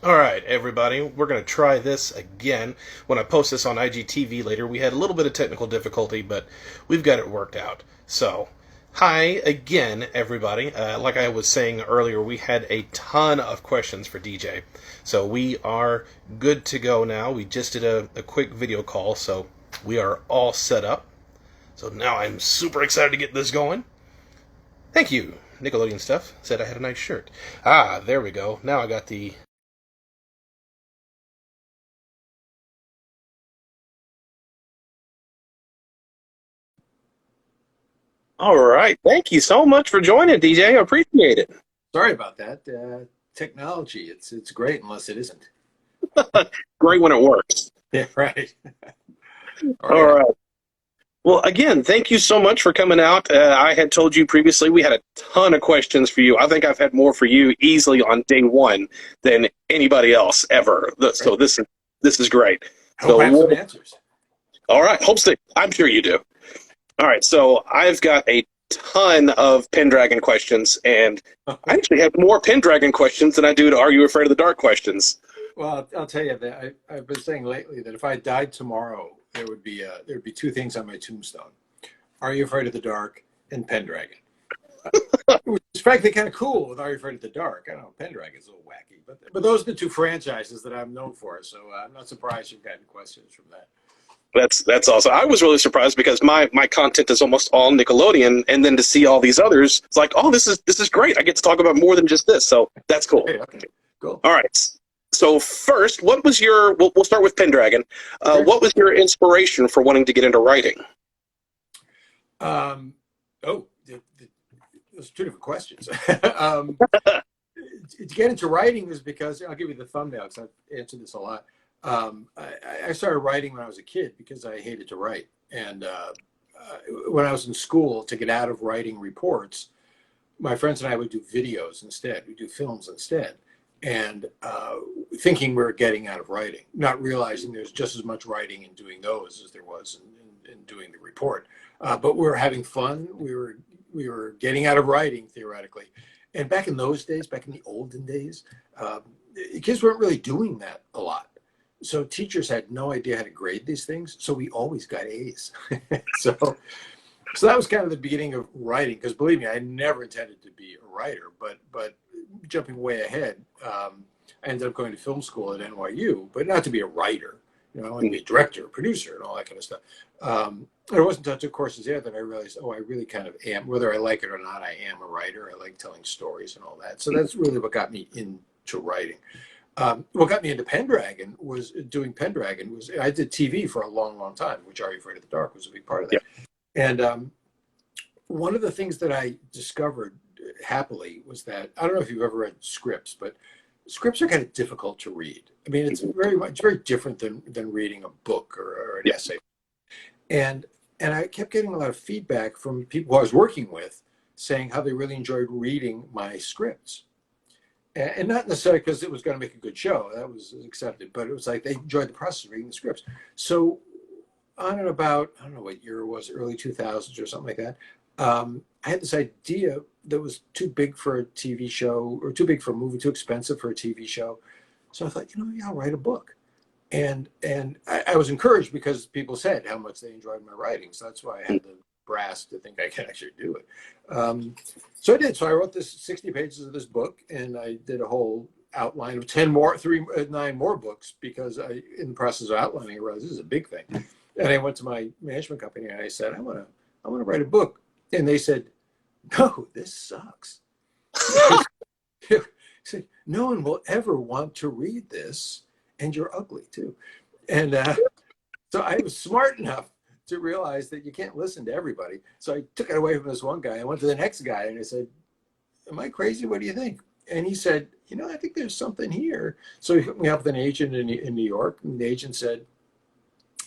Alright, everybody, we're going to try this again. When I post this on IGTV later, we had a little bit of technical difficulty, but we've got it worked out. So, hi again, everybody. Like I was saying earlier, we had a ton of questions for DJ. So, we are good to go now. We just did a quick video call, so we are all set up. So, now I'm super excited to get this going. Thank you. Nickelodeon Stuff said I had a nice shirt. Ah, there we go. Now I got the All right. Thank you so much for joining, DJ. I appreciate it. Sorry about that. Technology, it's great unless it isn't. Great when it works. Yeah, right. All All right. right. Well, again, thank you so much for coming out. I had told you previously we had a ton of questions for you. I think I've had more for you easily on day one than anybody else ever. So this is great. I hope I have some answers. All right. Hope so. I'm sure you do. All right. So I've got a ton of Pendragon questions, and I actually have more Pendragon questions than I do to Are You Afraid of the Dark questions. Well, I'll tell you that I've been saying lately that if I died tomorrow, there would be two things on my tombstone: Are You Afraid of the Dark and Pendragon. It's frankly kind of cool with Are You Afraid of the Dark. I don't know, Pendragon's a little wacky, but those are the two franchises that I'm known for. So I'm not surprised you've gotten questions from that. That's awesome. I was really surprised because my content is almost all Nickelodeon, and then to see all these others, it's like, oh, this is great. I get to talk about more than just this, so that's cool. Okay, cool. All right. So first, what was your? We'll start with Pendragon. Okay. What was your inspiration for wanting to get into writing? Those are two different questions. To get into writing was because I'll give you the thumbnail because I've answered this a lot. I started writing when I was a kid because I hated to write. And when I was in school, to get out of writing reports, my friends and I would do videos instead. We'd do films instead. And thinking we were getting out of writing, not realizing there's just as much writing in doing those as there was in doing the report. But we were having fun. We were getting out of writing, theoretically. And back in those days, back in the olden days, kids weren't really doing that a lot. So teachers had no idea how to grade these things. So we always got A's. so that was kind of the beginning of writing. Because believe me, I never intended to be a writer. But jumping way ahead, I ended up going to film school at NYU, but not to be a writer. You know, I wanted to be a director, producer, and all that kind of stuff. It wasn't until I took courses there that I realized, I really kind of am, whether I like it or not, I am a writer. I like telling stories and all that. So that's really what got me into writing. What got me into Pendragon was doing Pendragon. I did TV for a long, long time, which Are You Afraid of the Dark was a big part of that. Yeah. And one of the things that I discovered happily was that, I don't know if you've ever read scripts, but scripts are kind of difficult to read. I mean, it's very different than reading a book or an essay. And I kept getting a lot of feedback from people who I was working with saying how they really enjoyed reading my scripts. And not necessarily because it was going to make a good show. That was accepted. But it was like they enjoyed the process of reading the scripts. So on and about, I don't know what year it was, early 2000s or something like that, I had this idea that was too big for a TV show or too big for a movie, too expensive for a TV show. So I thought, yeah, I'll write a book. And I was encouraged because people said how much they enjoyed my writing. So that's why I had the brass to think I could actually do it. So I did. So I wrote this 60 pages of this book, and I did a whole outline of 9 more books because in the process of outlining, I realized this is a big thing. And I went to my management company and I said, I want to write a book. And they said, no, this sucks. No one will ever want to read this. And you're ugly too. And so I was smart enough to realize that you can't listen to everybody. So I took it away from this one guy. I went to the next guy and I said, am I crazy? What do you think? And he said, I think there's something here. So he hooked me up with an agent in New York. And the agent said,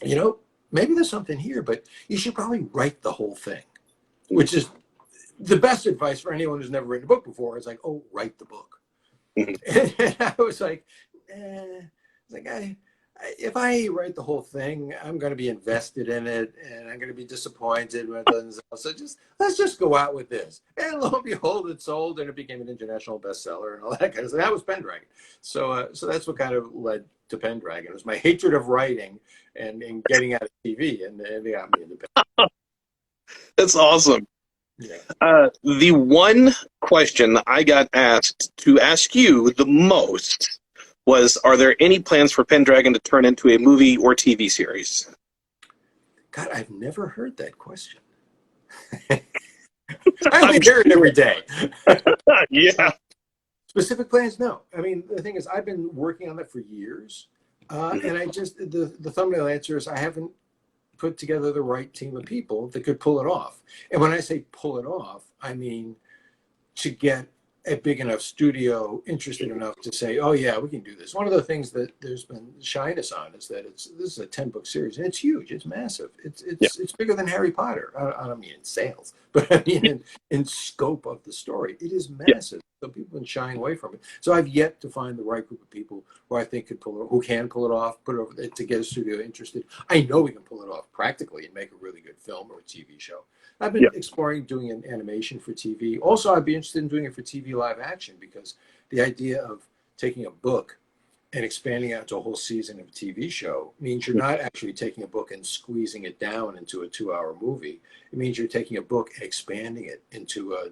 maybe there's something here, but you should probably write the whole thing, which is the best advice for anyone who's never written a book before. It's like, write the book. And I was like, I if I write the whole thing, I'm going to be invested in it, and I'm going to be disappointed when it doesn't sell. So let's just go out with this. And lo and behold, it sold, and it became an international bestseller, and all that kind of stuff. That was Pendragon. So that's what kind of led to Pendragon. It was my hatred of writing and getting out of TV, and it got me into Pendragon. That's awesome. Yeah. The one question I got asked to ask you the most was, are there any plans for Pendragon to turn into a movie or TV series? God, I've never heard that question. I only hear it every day. Yeah. Specific plans? No. I mean, the thing is, I've been working on that for years. And I just, the thumbnail answer is I haven't put together the right team of people that could pull it off. And when I say pull it off, I mean to get a big enough studio interested enough to say, oh yeah, we can do this. One of the things that there's been shyness on is that this is a 10-book series, and it's huge, it's massive, it's bigger than Harry Potter. I don't mean in sales, but I mean in scope of the story, it is massive. So people have been shying away from it. So I've yet to find the right group of people who I think who can pull it off, put it over to get a studio interested. I know we can pull it off practically and make a really good film or a TV show. I've been exploring doing an animation for TV. Also, I'd be interested in doing it for TV live action, because the idea of taking a book and expanding out to a whole season of a TV show means you're not actually taking a book and squeezing it down into a 2-hour movie. It means you're taking a book and expanding it into a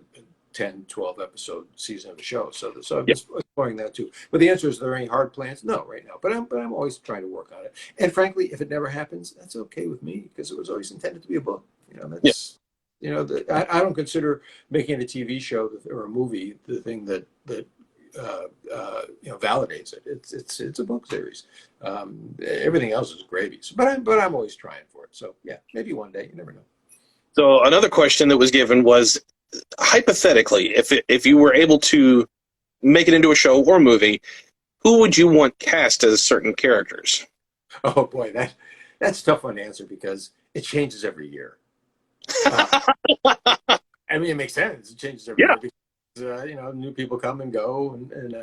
10, 12 episode season of a show. So I've been exploring that too. But the answer is, are there any hard plans? No, right now. But I'm always trying to work on it. And frankly, if it never happens, that's okay with me, because it was always intended to be a book. I don't consider making a TV show or a movie the thing that validates it. It's a book series. Everything else is gravy. But I'm always trying for it. So yeah, maybe one day. You never know. So another question that was given was, hypothetically, if you were able to make it into a show or movie, who would you want cast as certain characters? Oh boy, that's a tough one to answer, because it changes every year. I mean, it makes sense. It changes every year because new people come and go, and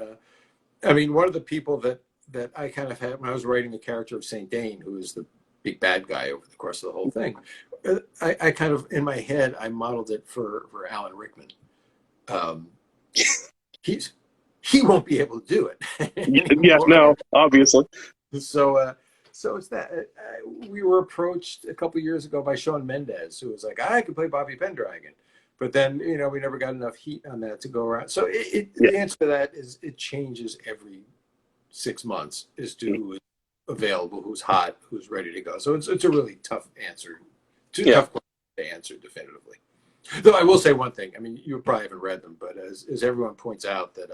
I mean, one of the people that I kind of had when I was writing the character of Saint Dane, who is the big bad guy over the course of the whole thing, I kind of, in my head, I modeled it for Alan Rickman. He won't be able to do it. No, obviously. So it's that we were approached a couple years ago by Shawn Mendes, who was like, I could play Bobby Pendragon, but then we never got enough heat on that to go around. So the answer to that is it changes every 6 months as to who is available, who's hot, who's ready to go. So it's a really tough answer, tough question to answer definitively. Though I will say one thing. I mean, you probably haven't read them, but as everyone points out, that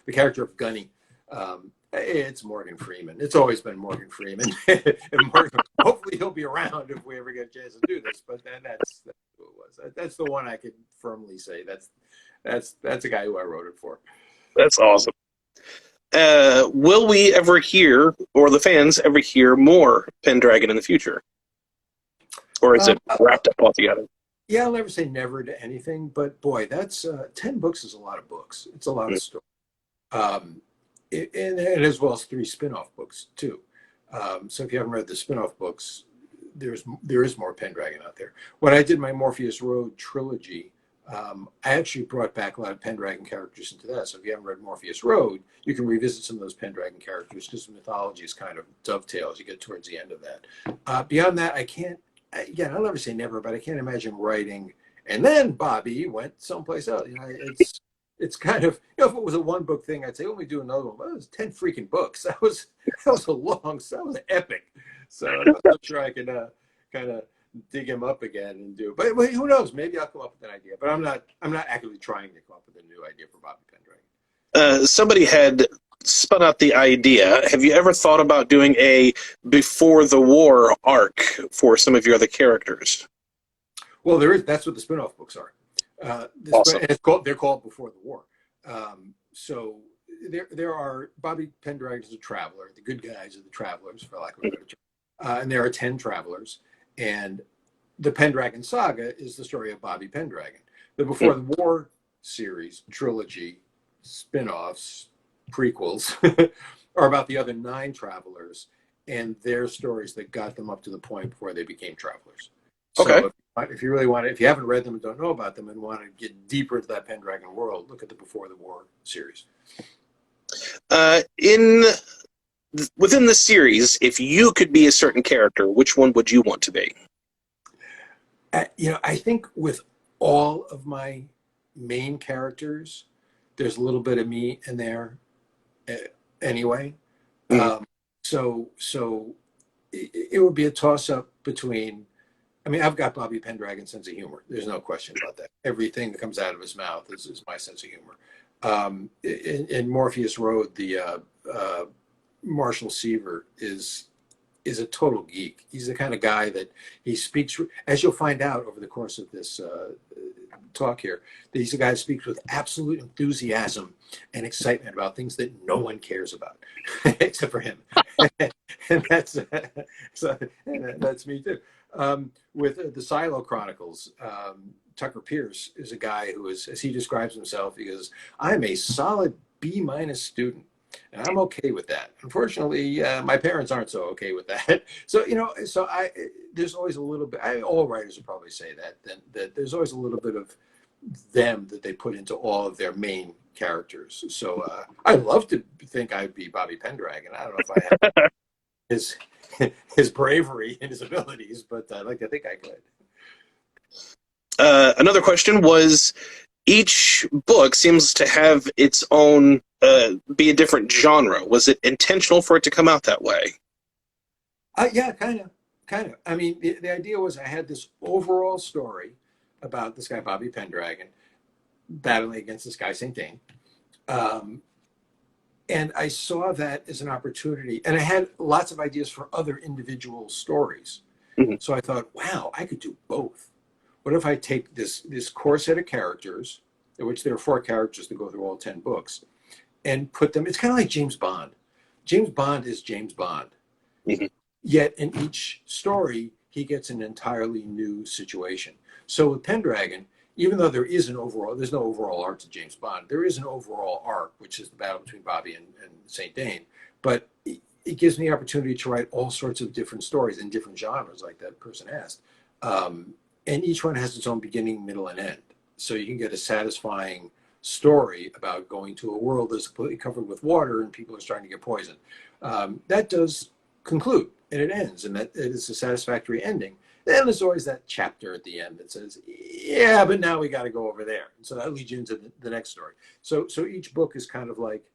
the character of Gunny, it's Morgan Freeman. It's always been Morgan Freeman. And Morgan, hopefully he'll be around if we ever get a chance to do this. But then that's who it was. That's the one I could firmly say. That's the guy who I wrote it for. That's awesome. Will we ever hear, or the fans ever hear, more Pendragon in the future? Or is it wrapped up altogether? Yeah, I'll never say never to anything, but boy, that's 10 books is a lot of books. It's a lot of story. And as well as 3 spin-off books too. So if you haven't read the spin-off books, there is more Pendragon out there. When I did my Morpheus Road trilogy, I actually brought back a lot of Pendragon characters into that. So if you haven't read Morpheus Road, you can revisit some of those Pendragon characters, because the mythology is kind of dovetails. You get towards the end of that. Beyond that, I can't. Again, I'll never say never, but I can't imagine writing and then Bobby went someplace else. It's kind of, if it was a 1-book thing, I'd say, we do another one. Well, it was 10 freaking books. That was that was epic. So I'm not sure I can kind of dig him up again and do. But who knows? Maybe I'll come up with an idea. But I'm not actively trying to come up with a new idea for Bobby Pendragon. Somebody had spun out the idea. Have you ever thought about doing a before the war arc for some of your other characters? Well, there is. That's what the spin-off books are. Awesome. They're called Before the War. So there are, Bobby Pendragon is a traveler. The good guys are the travelers, for lack of a better term. And there are 10 travelers. And the Pendragon saga is the story of Bobby Pendragon. The Before the War series, trilogy, spin-offs, prequels are about the other 9 travelers. and their stories that got them up to the point before they became travelers. Okay. So if you really want to, if you haven't read them and don't know about them and want to get deeper into that Pendragon world, look at the Before the War series. In within the series, if you could be a certain character, which one would you want to be? I think with all of my main characters, there's a little bit of me in there anyway. Mm-hmm. So it would be a toss up between. I mean, I've got Bobby Pendragon's sense of humor. There's no question about that. Everything that comes out of his mouth is my sense of humor. In Morpheus Road, the Marshall Seaver is a total geek. He's the kind of guy that he speaks, as you'll find out over the course of this talk here, that he's a guy who speaks with absolute enthusiasm and excitement about things that no one cares about, except for him. And that's that's me too. With the Silo Chronicles, Tucker Pierce is a guy who is, as he describes himself, he goes, "I'm a solid B- student. And I'm okay with that. Unfortunately, my parents aren't so okay with that. So, there's always a little bit, all writers would probably say that there's always a little bit of them that they put into all of their main characters. So I love to think I'd be Bobby Pendragon. I don't know if I have his bravery and his abilities, but I like to think I could. Another question was, each book seems to have its own, be a different genre. Was it intentional for it to come out that way? Yeah, kind of. I mean, the idea was I had this overall story about this guy, Bobby Pendragon, battling against this guy, St. Dane. And I saw that as an opportunity. And I had lots of ideas for other individual stories. Mm-hmm. So I thought, wow, I could do both. What if I take this core set of characters, in which there are 4 characters that go through all 10 books, and put them, it's kind of like James Bond. James Bond is James Bond. Mm-hmm. Yet in each story, he gets an entirely new situation. So with Pendragon, even though there's no overall arc to James Bond, there is an overall arc, which is the battle between Bobby and St. Dane. But it gives me the opportunity to write all sorts of different stories in different genres, like that person asked. And each one has its own beginning, middle, and end. So you can get a satisfying story about going to a world that's completely covered with water and people are starting to get poisoned. That does conclude and it ends, and that it is a satisfactory ending. Then there's always that chapter at the end that says, yeah, but now we got to go over there. So that leads you into the next story. So each book is kind of like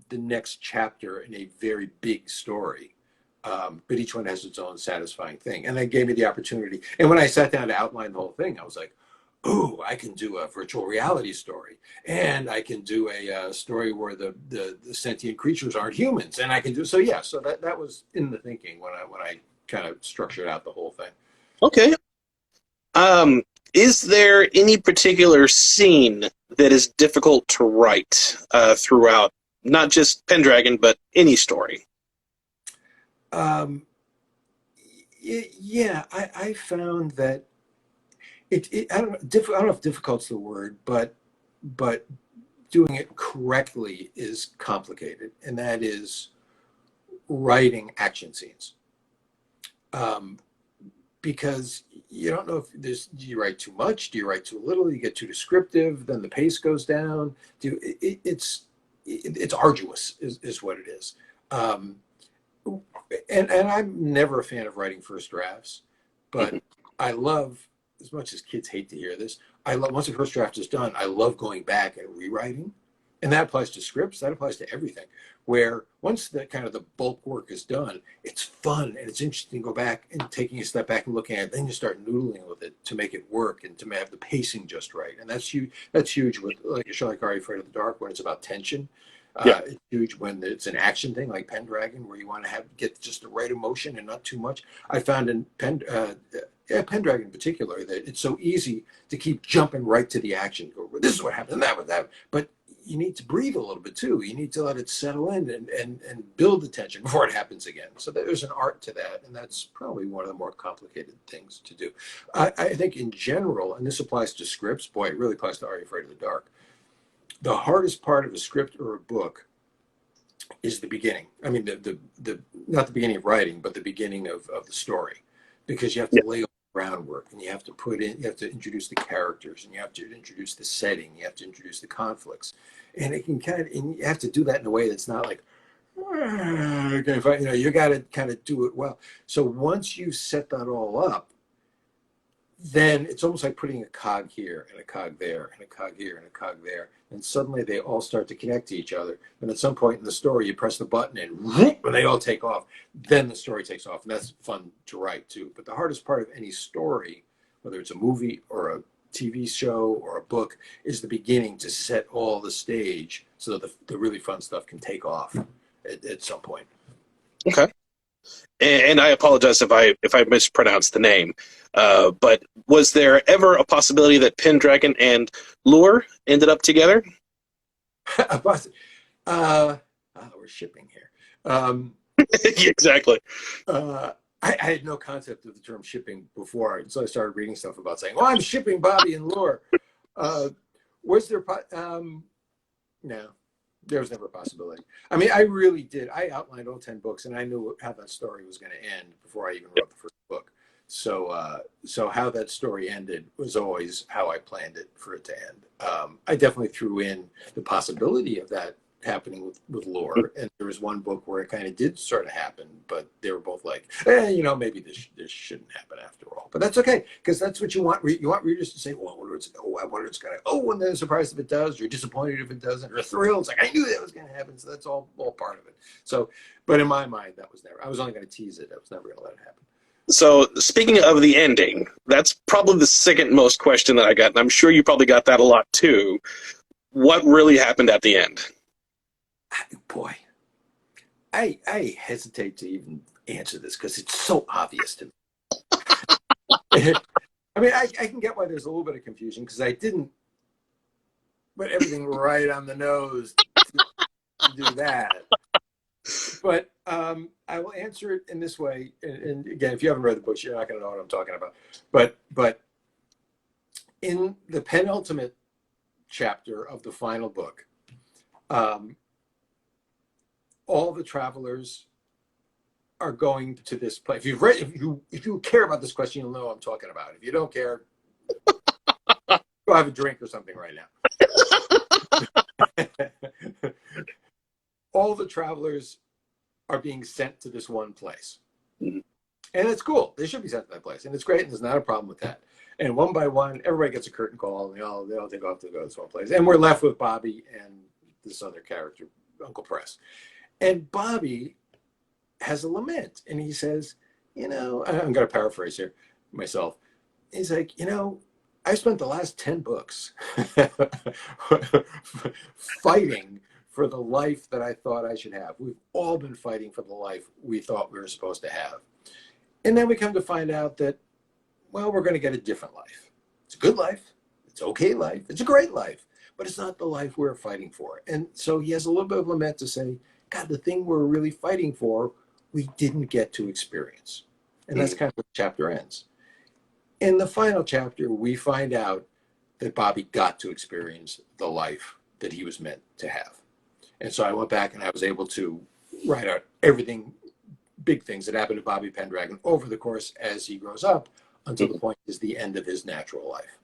the next chapter in a very big story. But each one has its own satisfying thing. And that gave me the opportunity. And when I sat down to outline the whole thing, I was like, ooh, I can do a virtual reality story. And I can do a story where the sentient creatures aren't humans. And I can do, so yeah, so that was in the thinking when I kind of structured out the whole thing. Okay. Is there any particular scene that is difficult to write throughout, not just Pendragon, but any story? Yeah, I found that I don't know if difficult's the word, but doing it correctly is complicated, and that is writing action scenes. Because you don't know if do you write too much? Do you write too little? You get too descriptive, then the pace goes down. It's arduous, is what it is. And I'm never a fan of writing first drafts, but I love, as much as kids hate to hear this, I love, once the first draft is done, I love going back and rewriting. And that applies to scripts, that applies to everything. Where once the kind of the bulk work is done, it's fun and it's interesting to go back and taking a step back and looking at it. Then you start noodling with it to make it work and to have the pacing just right. And that's huge. That's huge with like a show like Are You Afraid of the Dark, when it's about tension. Yeah. It's huge when it's an action thing like Pendragon, where you want to get just the right emotion and not too much. I found in Pendragon in particular that it's so easy to keep jumping right to the action. Go, well, this is what happened, and that was that. But you need to breathe a little bit too. You need to let it settle in and build the tension before it happens again. So there's an art to that, and that's probably one of the more complicated things to do. I think in general, and this applies to scripts, boy, it really applies to Are You Afraid of the Dark. The hardest part of a script or a book is the beginning. I mean, the not the beginning of writing, but the beginning of the story, because you have to lay all the groundwork, and you have to introduce the characters, and you have to introduce the setting, you have to introduce the conflicts, and it can and you have to do that in a way that's not like, you got to kind of do it well. So once you set that all up, then it's almost like putting a cog here and a cog there and a cog here and a cog there. And suddenly they all start to connect to each other. And at some point in the story, you press the button and whoop, and they all take off. Then the story takes off. And that's fun to write too. But the hardest part of any story, whether it's a movie or a TV show or a book, is the beginning, to set all the stage so that the really fun stuff can take off at some point. Okay. And I apologize if I mispronounced the name, but was there ever a possibility that Pendragon and Lure ended up together? We're shipping here. Exactly. I had no concept of the term shipping before, so I started reading stuff about saying, "Oh, I'm shipping Bobby and Lure." Was there? No. There was never a possibility. I mean, I really did. I outlined all 10 books, and I knew how that story was going to end before I even wrote the first book. So, so how that story ended was always how I planned it for it to end. I definitely threw in the possibility of that happening with Lore, and there was one book where it kind of did sort of happen, but they were both like, maybe this shouldn't happen after all. But that's okay, because that's what you want. You want readers to say, well, I wonder it's going to, and then surprised if it does, you're disappointed if it doesn't, or thrilled. It's like, I knew that was going to happen. So that's all part of it. So, but in my mind, that was never, I was only going to tease it. I was never going to let it happen. So speaking of the ending, that's probably the second most question that I got, and I'm sure you probably got that a lot too. What really happened at the end? Boy, I hesitate to even answer this because it's so obvious to me. I mean, I can get why there's a little bit of confusion, because I didn't put everything right on the nose to do that. But I will answer it in this way. And again, if you haven't read the books, you're not going to know what I'm talking about. But in the penultimate chapter of the final book, all the travelers are going to this place. If you care about this question, you'll know what I'm talking about. If you don't care, go have a drink or something right now. All the travelers are being sent to this one place. And it's cool. They should be sent to that place. And it's great. And there's not a problem with that. And one by one, everybody gets a curtain call, and they all take off to go to this one place. And we're left with Bobby and this other character, Uncle Press. And Bobby has a lament, and he says, I'm going to paraphrase here myself. He's like, I spent the last 10 books fighting for the life that I thought I should have. We've all been fighting for the life we thought we were supposed to have. And then we come to find out that, well, we're going to get a different life. It's a good life. It's okay life. It's a great life. But it's not the life we're fighting for. And so he has a little bit of lament to say, God, the thing we're really fighting for, we didn't get to experience. And that's kind of where the chapter ends. In the final chapter, we find out that Bobby got to experience the life that he was meant to have. And so I went back and I was able to write out everything, big things that happened to Bobby Pendragon over the course as he grows up, until the point is the end of his natural life.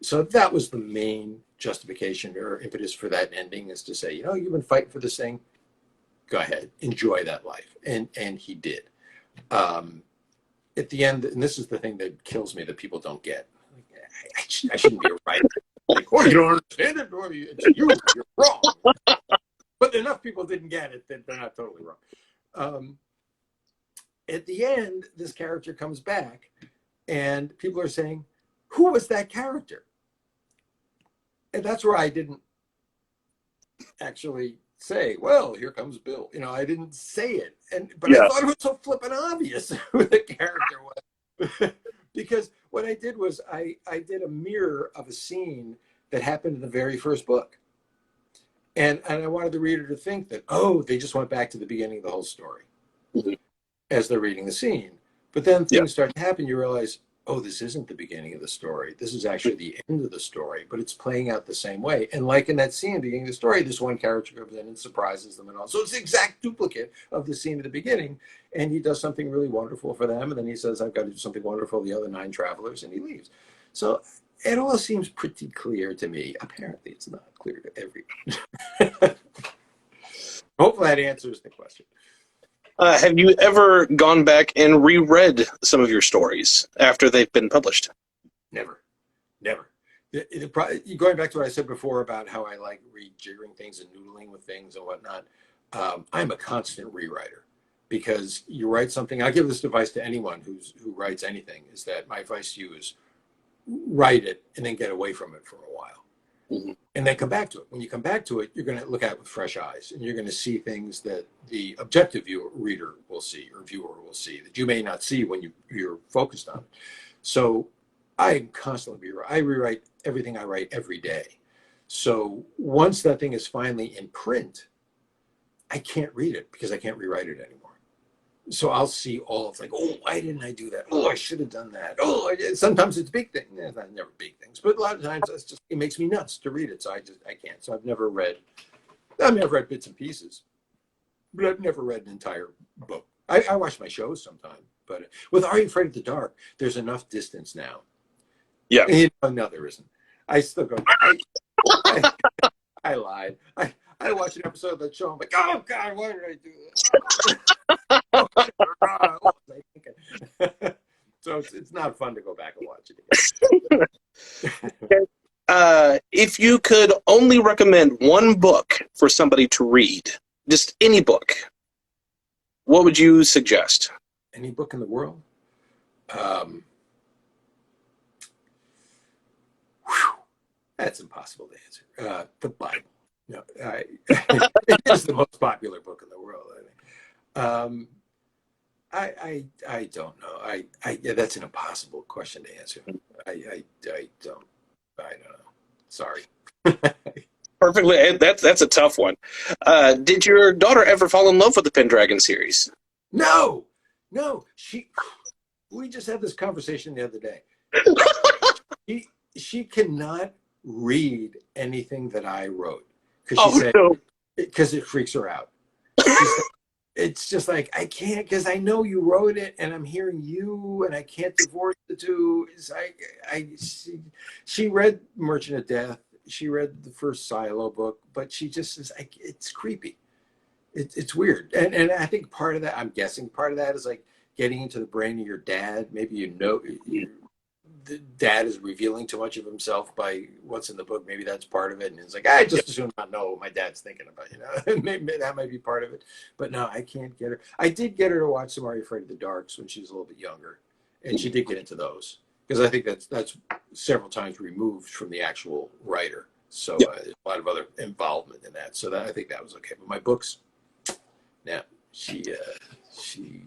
So that was the main justification or impetus for that ending, is to say, you've been fighting for this thing. Go ahead, enjoy that life. And he did. At the end, and this is the thing that kills me that people don't get. I shouldn't be a writer. Like, you don't understand it, or you're wrong. But enough people didn't get it that they're not totally wrong. At the end, this character comes back, and people are saying, who was that character? And that's where I didn't actually say, well, here comes Bill. I didn't say it. But I thought it was so flippin' obvious who the character was. Because what I did was I did a mirror of a scene that happened in the very first book. And I wanted the reader to think that, they just went back to the beginning of the whole story as they're reading the scene. But then things start to happen. You realize, oh, this isn't the beginning of the story. This is actually the end of the story, but it's playing out the same way. And like in that scene at the beginning of the story, this one character comes in and surprises them and all. So it's the exact duplicate of the scene at the beginning. And he does something really wonderful for them. And then he says, I've got to do something wonderful for the other 9 travelers, and he leaves. So it all seems pretty clear to me. Apparently, it's not clear to everyone. Hopefully that answers the question. Have you ever gone back and reread some of your stories after they've been published? Never. Going back to what I said before about how I like rejiggering things and noodling with things and whatnot, I'm a constant rewriter, because you write something. I'll give this advice to anyone who writes anything, is that my advice to you is write it and then get away from it for a while. Mm-hmm. And then come back to it. When you come back to it, you're going to look at it with fresh eyes, and you're going to see things that the objective reader will see, or viewer will see, that you may not see when you're focused on it. So I constantly I rewrite everything I write every day. So once that thing is finally in print, I can't read it because I can't rewrite it anymore. So I'll see all of, like, oh, why didn't I do that? Oh, I should have done that. Oh, sometimes it's big things. Not never big things, but a lot of times it makes me nuts to read it. So I can't. So I've never read bits and pieces, but I've never read an entire book. I watch my shows sometime, but with Are You Afraid of the Dark, there's enough distance now. Yeah. No, there isn't. I still go, I lied. I watched an episode of that show. I'm like, oh God, why did I do this? What was I thinking? So it's not fun to go back and watch it again. If you could only recommend one book for somebody to read, just any book, what would you suggest? Any book in the world? That's impossible to answer. The Bible. No, it is the most popular book in the world, I think. I don't know. Yeah, that's an impossible question to answer. I don't know. Sorry. Perfectly. That's a tough one. Did your daughter ever fall in love with the Pendragon series? No. We just had this conversation the other day. She cannot read anything that I wrote, because it freaks her out. It's just like, I can't, because I know you wrote it and I'm hearing you, and I can't divorce the two. It's like, she read Merchant of Death. She read the first Silo book, but she just is like, it's creepy. It's weird. And I think part of that, I'm guessing part of that is like getting into the brain of your dad. Maybe the dad is revealing too much of himself by what's in the book. Maybe that's part of it. And it's like, I just assume not know what my dad's thinking about, maybe that might be part of it. But no, I can't get her. I did get her to watch some Are You Afraid of the Darks when she was a little bit younger, and she did get into those, because I think that's several times removed from the actual writer. So there's a lot of other involvement in that. So I think that was okay. But my books, yeah, she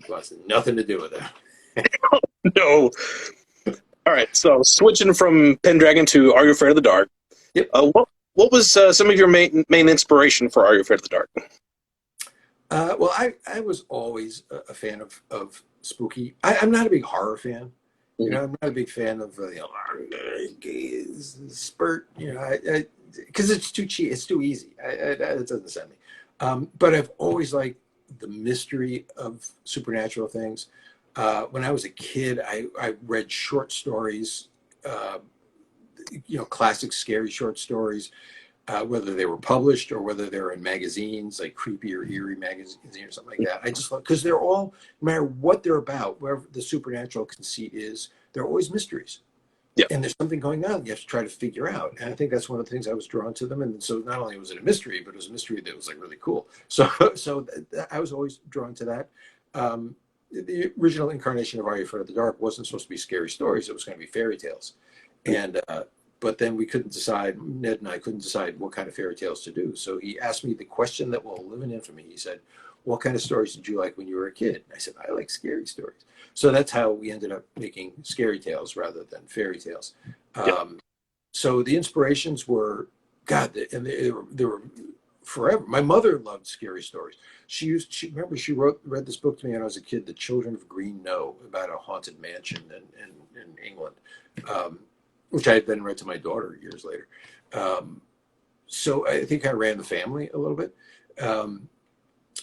wants nothing to do with it. No. All right, so switching from Pendragon to Are You Afraid of the Dark? Yep. What was some of your main inspiration for Are You Afraid of the Dark? Well, I was always a fan of spooky. I'm not a big horror fan. I'm not a big fan of spurt. Because it's too cheap. It's too easy. It doesn't send me. But I've always liked the mystery of supernatural things. When I was a kid, I read short stories, classic scary short stories, whether they were published or whether they were in magazines, like Creepy or Eerie magazine or something like that. I just love, because they're all, no matter what they're about, wherever the supernatural conceit is, they're always mysteries. Yeah. And there's something going on you have to try to figure out. And I think that's one of the things I was drawn to them. And so not only was it a mystery, but it was a mystery that was like really cool. So I was always drawn to that. The original incarnation of Are You Afraid of the Dark wasn't supposed to be scary stories. It was going to be fairy tales. And but then we couldn't decide, Ned and I couldn't decide what kind of fairy tales to do. So he asked me the question that will live in infamy. He said, what kind of stories did you like when you were a kid? And I said, I like scary stories. So that's how we ended up making scary tales rather than fairy tales. So the inspirations were, God, and they were forever. My mother loved scary stories. She read this book to me when I was a kid, The Children of Green Know, about a haunted mansion in England, which I had then read to my daughter years later. So I think I ran the family a little bit.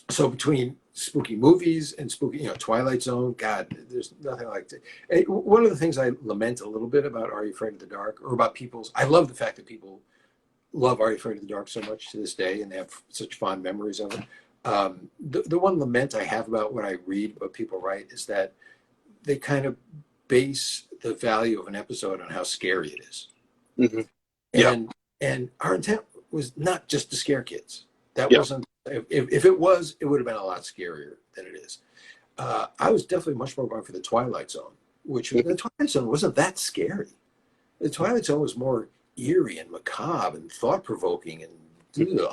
So between spooky movies and spooky, Twilight Zone, God, there's nothing like it. And one of the things I lament a little bit about Are You Afraid of the Dark, or about I love the fact that people love Are You Afraid of the Dark so much to this day, and they have such fond memories of it. The one lament I have about what I read, what people write, is that they kind of base the value of an episode on how scary it is. Mm-hmm. Yeah. And our intent was not just to scare kids. That Yeah. wasn't. If it was, it would have been a lot scarier than it is. I was definitely much more going for the Twilight Zone, which the Twilight Zone wasn't that scary. The Twilight Zone was more eerie and macabre and thought-provoking and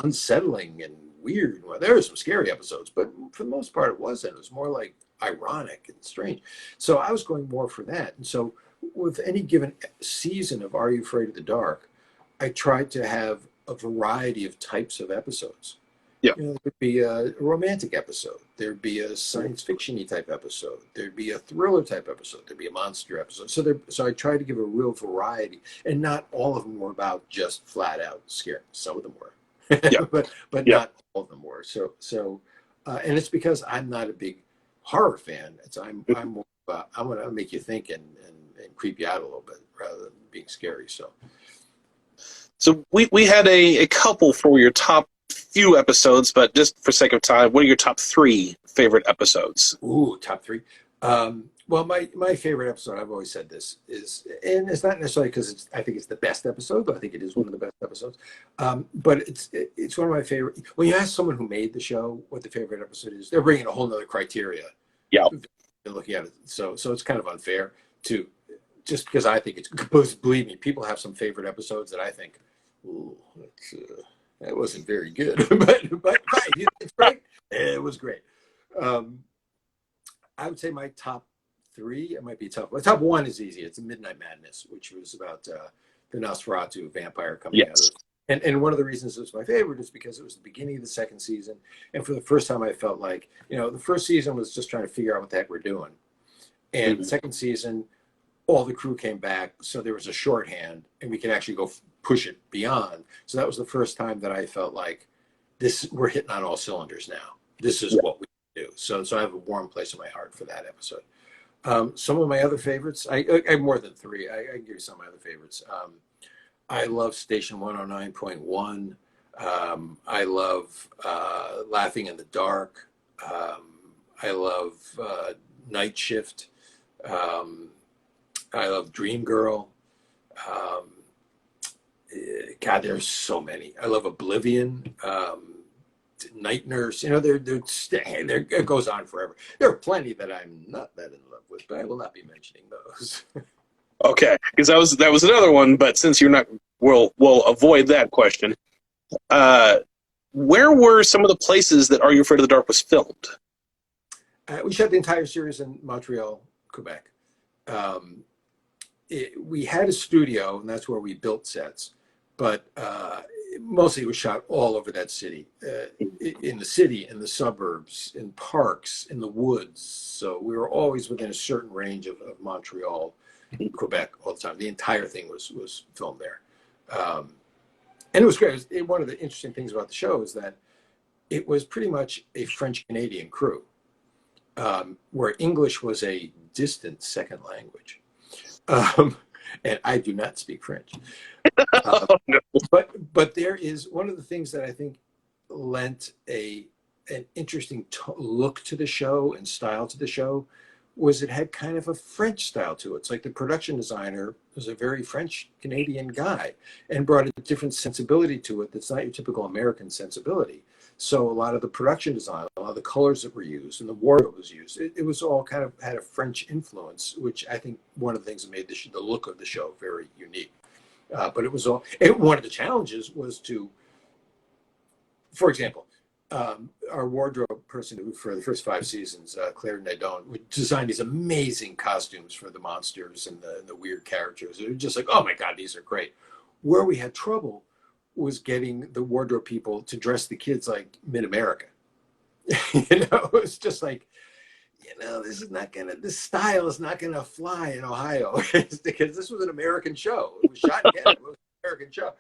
unsettling and weird. Well, there were some scary episodes, but for the most part, it wasn't. It was more like ironic and strange. So I was going more for that. And so with any given season of Are You Afraid of the Dark, I tried to have a variety of types of episodes. Yeah. There'd be a romantic episode. There'd be a science fiction-y type episode. There'd be a thriller type episode. There'd be a monster episode. So I tried to give a real variety, and not all of them were about just flat out scare. Some of them were, Yeah. but not all of them were. So, and it's because I'm not a big horror fan. I'm more I'm going to make you think and creep you out a little bit rather than being scary. So we had a couple for your top few episodes, but just for sake of time, what are your top 3 favorite episodes? Ooh, top 3. Well, my favorite episode, I've always said this, is, and it's not necessarily because I think it's the best episode, but I think it is one of the best episodes. But it's one of my favorite. When you ask someone who made the show what the favorite episode is, they're bringing a whole nother criteria. Yeah. They're looking at it. So it's kind of unfair to, just because I think it's, believe me, people have some favorite episodes that I think, ooh, that wasn't very good, but it's great. It was great. I would say my top 3, it might be tough. My top 1 is easy. It's Midnight Madness, which was about the Nosferatu vampire coming out of. And one of the reasons it was my favorite is because it was the beginning of the second season, and for the first time I felt like, the first season was just trying to figure out what the heck we're doing, and the second season, all the crew came back, so there was a shorthand, and we could actually go push it beyond. So that was the first time that I felt like we're hitting on all cylinders now. This is what we do. So I have a warm place in my heart for that episode. Some of my other favorites, I have more than 3. I can give you some of my other favorites. I love Station 109.1. I love Laughing in the Dark. I love Night Shift. I love Dream Girl. God, there's so many. I love Oblivion, Night Nurse. It goes on forever. There are plenty that I'm not that in love with, but I will not be mentioning those. Okay, because that was another one, but since you're not, we'll avoid that question. Where were some of the places that Are You Afraid of the Dark was filmed? We shot the entire series in Montreal, Quebec. We had a studio, and that's where we built sets, but mostly it was shot all over that city, in the city, in the suburbs, in parks, in the woods. So we were always within a certain range of Montreal, Quebec all the time. The entire thing was filmed there. And it was great. One of the interesting things about the show is that it was pretty much a French-Canadian crew, where English was a distant second language. And I do not speak French. But there is one of the things that I think lent an interesting look to the show and style to the show was it had kind of a French style to it. It's like the production designer was a very French Canadian guy and brought a different sensibility to it that's not your typical American sensibility. So a lot of the production design, a lot of the colors that were used and the wardrobe was used, it was all kind of had a French influence, which I think one of the things that made the look of the show very unique. But it was all, one of the challenges was to, for example, our wardrobe person for the first 5 seasons, Claire Nadon, would design these amazing costumes for the monsters and the weird characters. It was just like, oh my God, these are great. Where we had trouble was getting the wardrobe people to dress the kids like Mid-America. It was just like, this style is not gonna fly in Ohio because this was an American show. It was shot in Canada. It was an American show.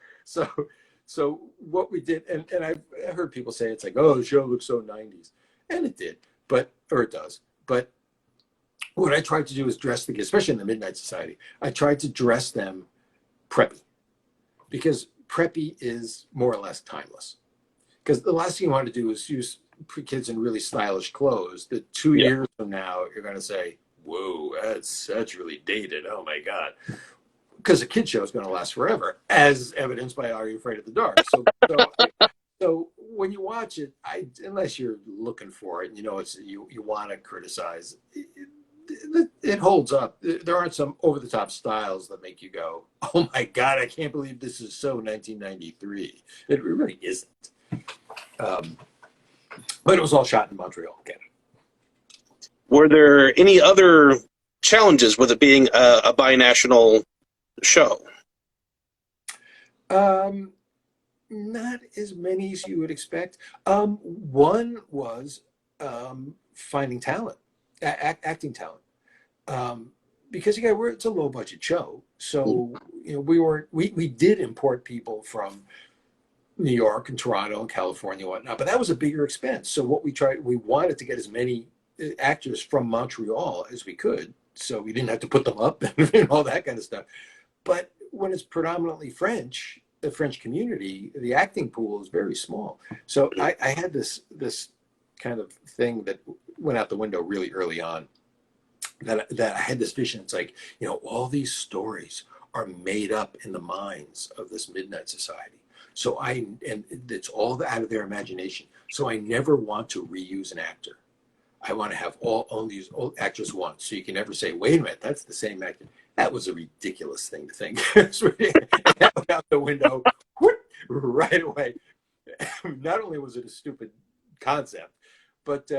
So what we did, and I've heard people say it's like, oh, the show looks so 90s, and it did, or it does. But what I tried to do is dress the kids, especially in the Midnight Society. I tried to dress them preppy, because preppy is more or less timeless. Because the last thing you want to do is use kids in really stylish clothes that 2 years from now you're going to say, whoa, that's really dated. Oh my God. Because a kid show is going to last forever, as evidenced by Are You Afraid of the Dark? So when you watch it, unless you're looking for it, and you want to criticize, it holds up. There aren't some over-the-top styles that make you go, oh my God, I can't believe this is so 1993. It really isn't. But it was all shot in Montreal, Canada. Were there any other challenges with it being a binational show? Not as many as you would expect. One was finding talent, acting talent. Because it's a low budget show, so we did import people from New York and Toronto and California and whatnot, but that was a bigger expense. So what we wanted to get as many actors from Montreal as we could, so we didn't have to put them up and all that kind of stuff. But when it's predominantly French, the French community, the acting pool is very small. So I had this kind of thing that went out the window really early on, that I had this vision. It's like, all these stories are made up in the minds of this Midnight Society. So and it's all out of their imagination. So I never want to reuse an actor. I want to have only use old actors once. So you can never say, wait a minute, that's the same actor. That was a ridiculous thing to think. That went out the window right away. Not only was it a stupid concept, but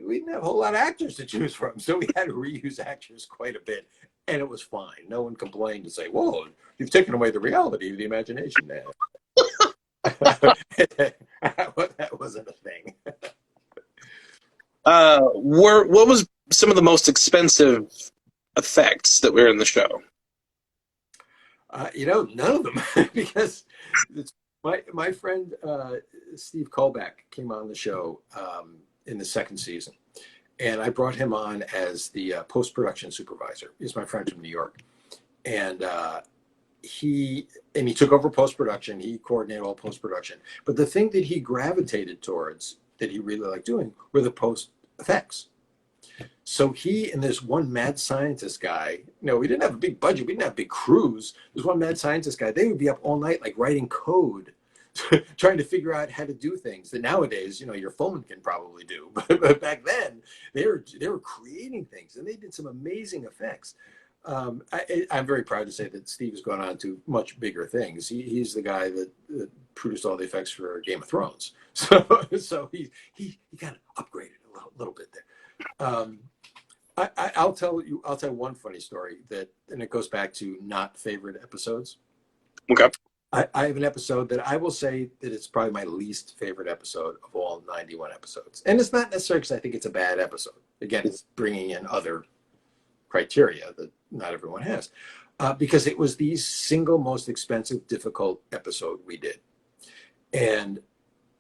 we didn't have a whole lot of actors to choose from. So we had to reuse actors quite a bit. And it was fine. No one complained to say, whoa, you've taken away the reality of the imagination now. That wasn't a thing. What was some of the most expensive effects that were in the show? None of them, because my friend Steve Kolbeck came on the show in the second season. And I brought him on as the post-production supervisor. He's my friend from New York. And he took over post-production. He coordinated all post-production. But the thing that he gravitated towards, that he really liked doing, were the post-effects. So he and this one mad scientist guy, we didn't have a big budget. We didn't have big crews. This one mad scientist guy, they would be up all night, like writing code, trying to figure out how to do things that nowadays, your phone can probably do. But back then, they were creating things, and they did some amazing effects. I'm very proud to say that Steve has gone on to much bigger things. He's the guy that produced all the effects for Game of Thrones. So he kind of upgraded a little bit there. I'll tell one funny story and it goes back to not favorite episodes. Okay. I have an episode that I will say that it's probably my least favorite episode of all 91 episodes. And it's not necessarily because I think it's a bad episode. Again, it's bringing in other criteria that not everyone has. Because it was the single most expensive, difficult episode we did. And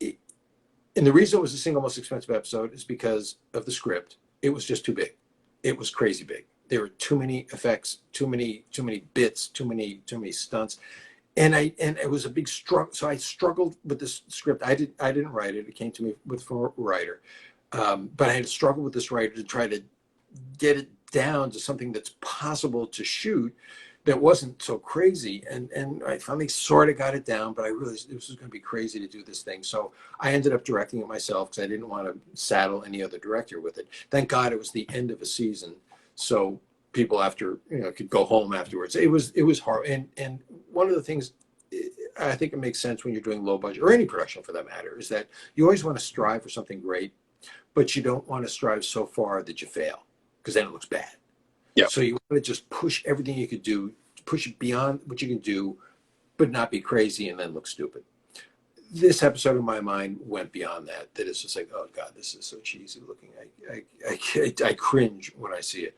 the reason it was the single most expensive episode is because of the script. It was just too big. It was crazy big. There were too many effects, too many bits, too many stunts. And it was a big struggle. So I struggled with this script. I didn't write it. It came to me from a writer. But I had to struggle with this writer to try to get it down to something that's possible to shoot that wasn't so crazy. And I finally sort of got it down, but I realized this was going to be crazy to do this thing. So I ended up directing it myself because I didn't want to saddle any other director with it. Thank God it was the end of a season. So people could go home afterwards. It was hard. And one of the things I think it makes sense when you're doing low budget, or any production for that matter, is that you always want to strive for something great, but you don't want to strive so far that you fail, because then it looks bad. Yeah. So you want to just push everything you could do, push it beyond what you can do, but not be crazy and then look stupid. This episode in my mind went beyond that. That it's just like, oh God, this is so cheesy looking. I cringe when I see it.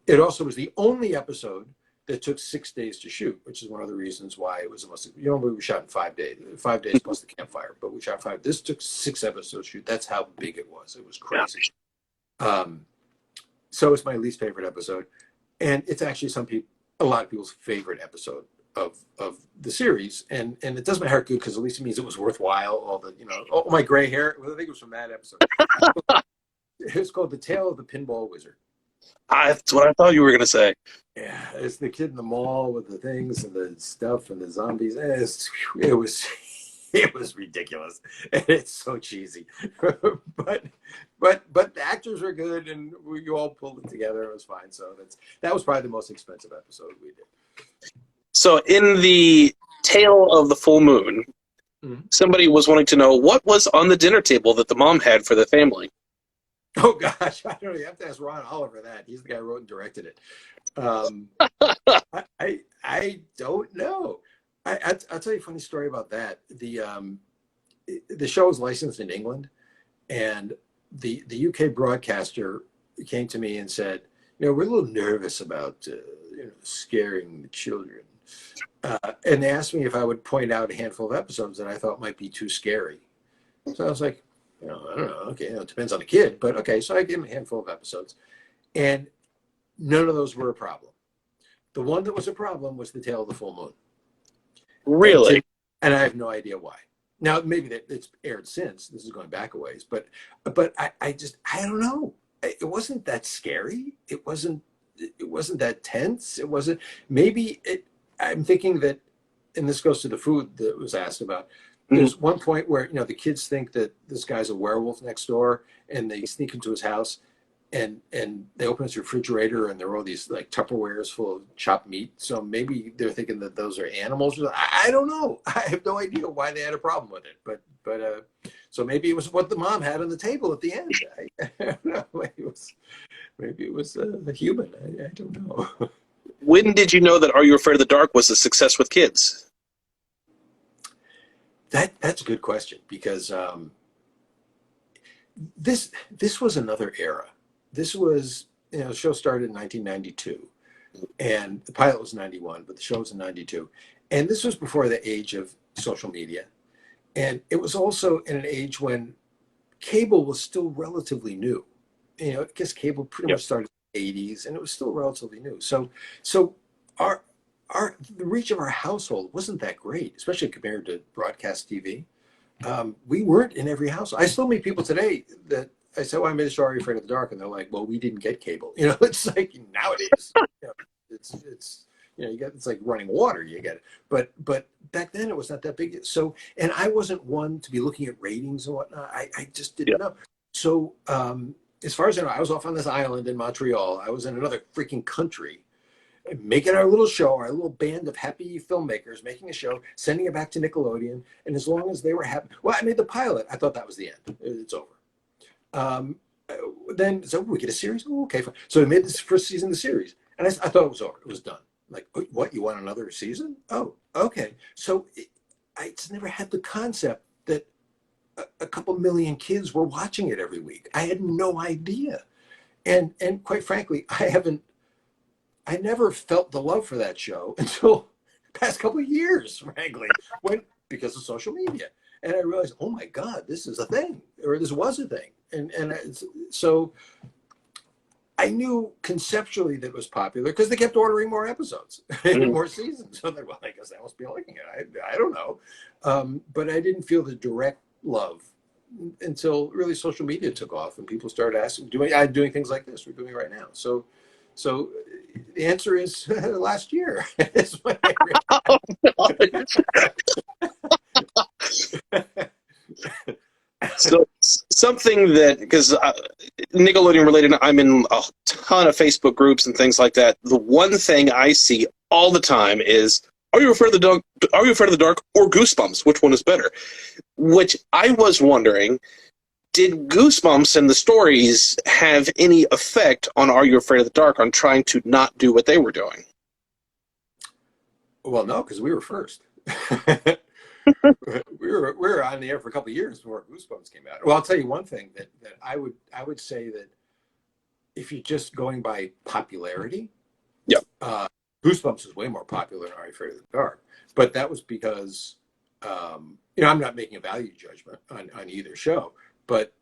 It also was the only episode that took 6 days to shoot, which is one of the reasons why it was almost, we shot in 5 days, 5 days plus the campfire, but we shot 5. This took 6 episodes to shoot. That's how big it was. It was crazy. So it's my least favorite episode. And it's actually a lot of people's favorite episode of the series. And it doesn't matter how good, because at least it means it was worthwhile. All the, oh, my gray hair. Well, I think it was from that episode. It's called The Tale of the Pinball Wizard. That's what I thought you were going to say. Yeah, it's the kid in the mall with the things and the stuff and the zombies. It was ridiculous, and it's so cheesy. but the actors were good, and we all pulled it together. It was fine. So that was probably the most expensive episode we did. So in the Tale of the Full Moon, somebody was wanting to know what was on the dinner table that the mom had for the family. Oh gosh, I don't know. You have to ask Ron Oliver that. He's the guy who wrote and directed it. I don't know. I'll tell you a funny story about that. The show was licensed in England, and the UK broadcaster came to me and said, we're a little nervous about scaring the children, and they asked me if I would point out a handful of episodes that I thought might be too scary. So I was like, I don't know. Okay, it depends on the kid, but okay. So I gave him a handful of episodes, and none of those were a problem. The one that was a problem was The Tale of the Full Moon. Really? And I have no idea why. Now, maybe it's aired since. This is going back a ways, but I don't know. It wasn't that scary. It wasn't that tense. It wasn't. I'm thinking that, and this goes to the food that was asked about. There's one point where the kids think that this guy's a werewolf next door, and they sneak into his house, and they open his refrigerator, and there are all these like Tupperwares full of chopped meat. So maybe they're thinking that those are animals. I don't know. I have no idea why they had a problem with it. But so maybe it was what the mom had on the table at the end. I don't know. Maybe it was a human. I don't know. When did you know that Are You Afraid of the Dark was a success with kids? That's a good question, because this was another era. This was, the show started in 1992, and the pilot was 91, but the show was in 92. And this was before the age of social media. And it was also in an age when cable was still relatively new. I guess cable pretty much started in the 80s, and it was still relatively new. So the reach of our household wasn't that great, especially compared to broadcast TV. We weren't in every household. I still meet people today that I say, I made a show, Are You Afraid of the Dark? And they're like, well, we didn't get cable. It's like nowadays, it's it's like running water, you get it. But back then it was not that big. So, and I wasn't one to be looking at ratings and whatnot. I just didn't know. So as far as I know, I was off on this island in Montreal. I was in another freaking country, making our little show, our little band of happy filmmakers making a show, sending it back to Nickelodeon. And as long as they were happy, I made the pilot. I thought that was the end. It's over. Then so we get a series. Oh, okay, fine. So we made this first season of the series, and I thought it was over. It was done. Like, what? You want another season? Oh, okay. So I just never had the concept that a couple million kids were watching it every week. I had no idea, and quite frankly, I never felt the love for that show until the past couple of years, frankly, because of social media. And I realized, oh my God, this is a thing, or this was a thing. So I knew conceptually that it was popular because they kept ordering more episodes and more seasons. So I guess I must be liking it. I don't know. But I didn't feel the direct love until really social media took off and people started asking, doing things like this we're doing right now. So the answer is last year. Is when So something that, because Nickelodeon related, I'm in a ton of Facebook groups and things like that. The one thing I see all the time is, Are You Afraid of the Dark? Are You Afraid of the Dark or Goosebumps? Which one is better? Which I was wondering, did Goosebumps and the stories have any effect on Are You Afraid of the Dark on trying to not do what they were doing? Well, no, because we were first. We were on the air for a couple of years before Goosebumps came out. Well, I'll tell you one thing that I would say that if you're just going by popularity, Yeah. uh, Goosebumps is way more popular than Are You Afraid of the Dark. But that was because I'm not making a value judgment on either show, but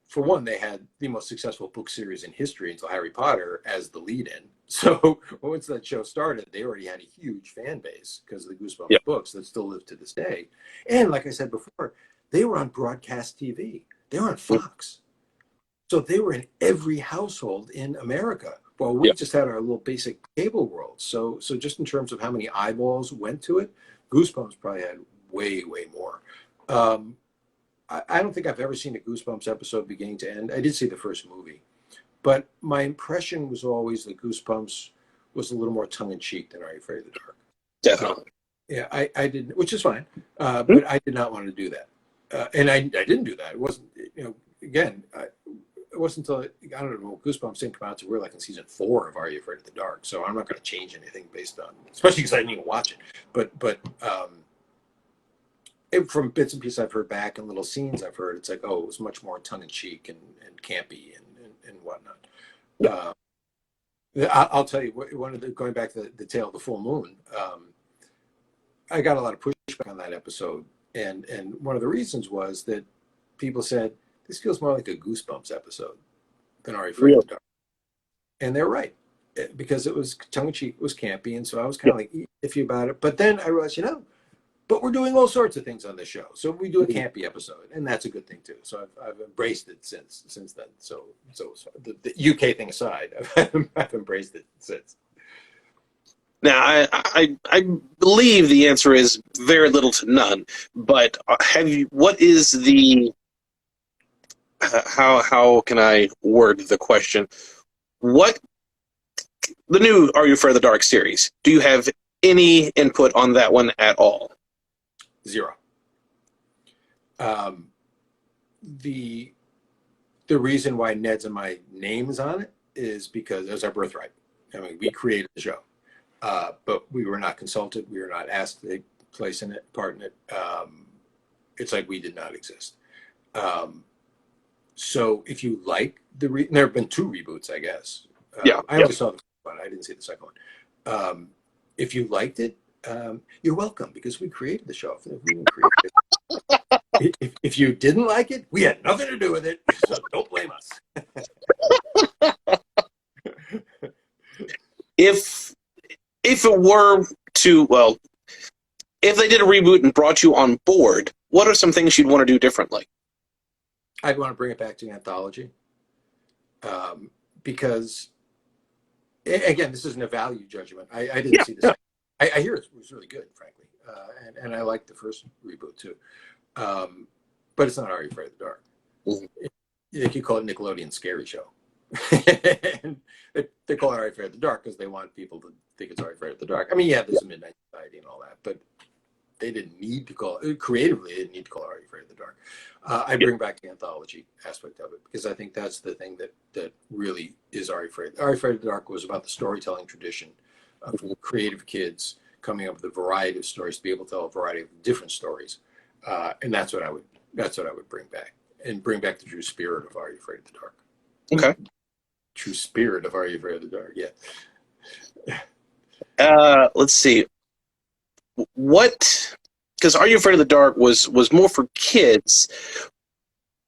for one, they had the most successful book series in history until Harry Potter as the lead-in. So once that show started, they already had a huge fan base because of the Yeah. Goosebumps books that still live to this day. And like I said before, they were on broadcast TV. They were on Fox. So they were in every household in America. Well, we Yeah. just had our little basic cable world. So just in terms of how many eyeballs went to it, Goosebumps probably had way, way more. Um, I don't think I've ever seen a Goosebumps episode beginning to end. I did see the first movie, but my impression was always that Goosebumps was a little more tongue in cheek than Are You Afraid of the Dark? Uh, Definitely. yeah, I didn't, which is fine, Hmm? but I did not want to do that, and I didn't do that. It wasn't, again, it wasn't until I don't know Goosebumps didn't come out to we're like in season 4 of Are You Afraid of the Dark. So I'm not going to change anything based on, especially because I didn't even watch it. But from bits and pieces I've heard back and little scenes I've heard, it's like, oh, it was much more tongue in cheek and campy and whatnot. Yeah. Uh, I'll tell you, one of the going back to the tale of the full moon. I got a lot of pushback on that episode, and one of the reasons was that people said this feels more like a Goosebumps episode than Are You Afraid of Really? the Dark, and they're right because it was tongue in cheek, it was campy, and so I was Yeah. kind of like iffy about it. But then I realized, but we're doing all sorts of things on this show, so we do a campy episode, and that's a good thing too. So I've embraced it since then. So the UK thing aside, I've embraced it since. Now, I believe the answer is very little to none. But have you? What is the how can I word the question? What the new Are You Afraid of the Dark series? Do you have any input on that one at all? Zero. Um, the the reason why Ned's and my name is on it is because it was our birthright. I mean, we created the show, but we were not consulted. We were not asked to take place in it, part in it. It's like we did not exist. Um, so if you like there have been 2 reboots, I guess. Yeah. I only saw the first one. I didn't see the second one. If you liked it, you're welcome because we created the show. We didn't create it. If you didn't like it, we had nothing to do with it, so don't blame us. If it were to if they did a reboot and brought you on board, what are some things you'd want to do differently? I'd want to bring it back to anthology because, again, this isn't a value judgment. I didn't see this. I hear it was really good, frankly, and I liked the first reboot too. But it's not Are You Afraid of the Dark? Mhm. They could call it Nickelodeon Scary Show. And they call it Are You Afraid of the Dark because they want people to think it's Are You Afraid of the Dark. I mean, yeah, there's a Midnight Society and all that, but they didn't need to call it, creatively, they didn't need to call it Are You Afraid of the Dark? I bring back the anthology aspect of it because I think that's the thing that really is Are You Afraid? Are You Afraid of the Dark was about the storytelling tradition of creative kids coming up with a variety of stories to be able to tell a variety of different stories. And that's what I would bring back and bring back the true spirit of Are You Afraid of the Dark? Okay. True spirit of Are You Afraid of the Dark? Yeah. Let's see. What? Because Are You Afraid of the Dark was more for kids.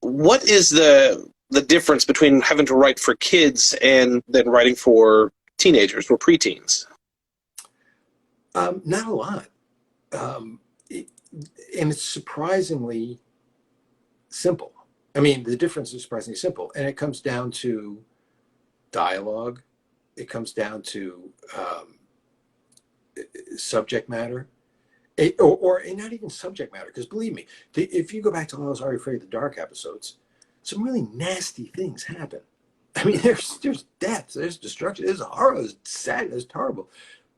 What is the difference between having to write for kids and then writing for teenagers or preteens? Not a lot. And it's surprisingly simple. I mean, the difference is surprisingly simple, and it comes down to dialogue. It comes down to subject matter, or not even subject matter. Because believe me, if you go back to all those Are You Afraid of the Dark episodes, some really nasty things happen. I mean, there's death, there's destruction, there's horror, there's sad, there's horrible.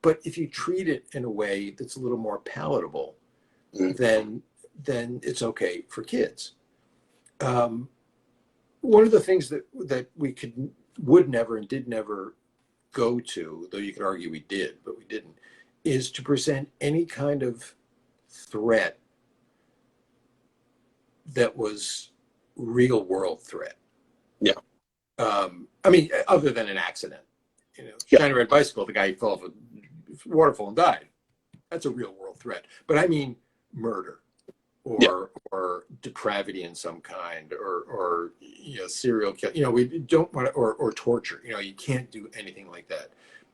But if you treat it in a way that's a little more palatable, then it's okay for kids. One of the things that we would never and did never go to, though you could argue we did, but we didn't, is to present any kind of threat that was real world threat. Yeah. I mean, other than an accident, you know, Yeah. shiny red bicycle, the guy who fell off a waterfall and died. That's a real world threat. But I mean, murder Yeah. or depravity in some kind or you know, serial kill. You know, we don't want to, or torture. You know, you can't do anything like that.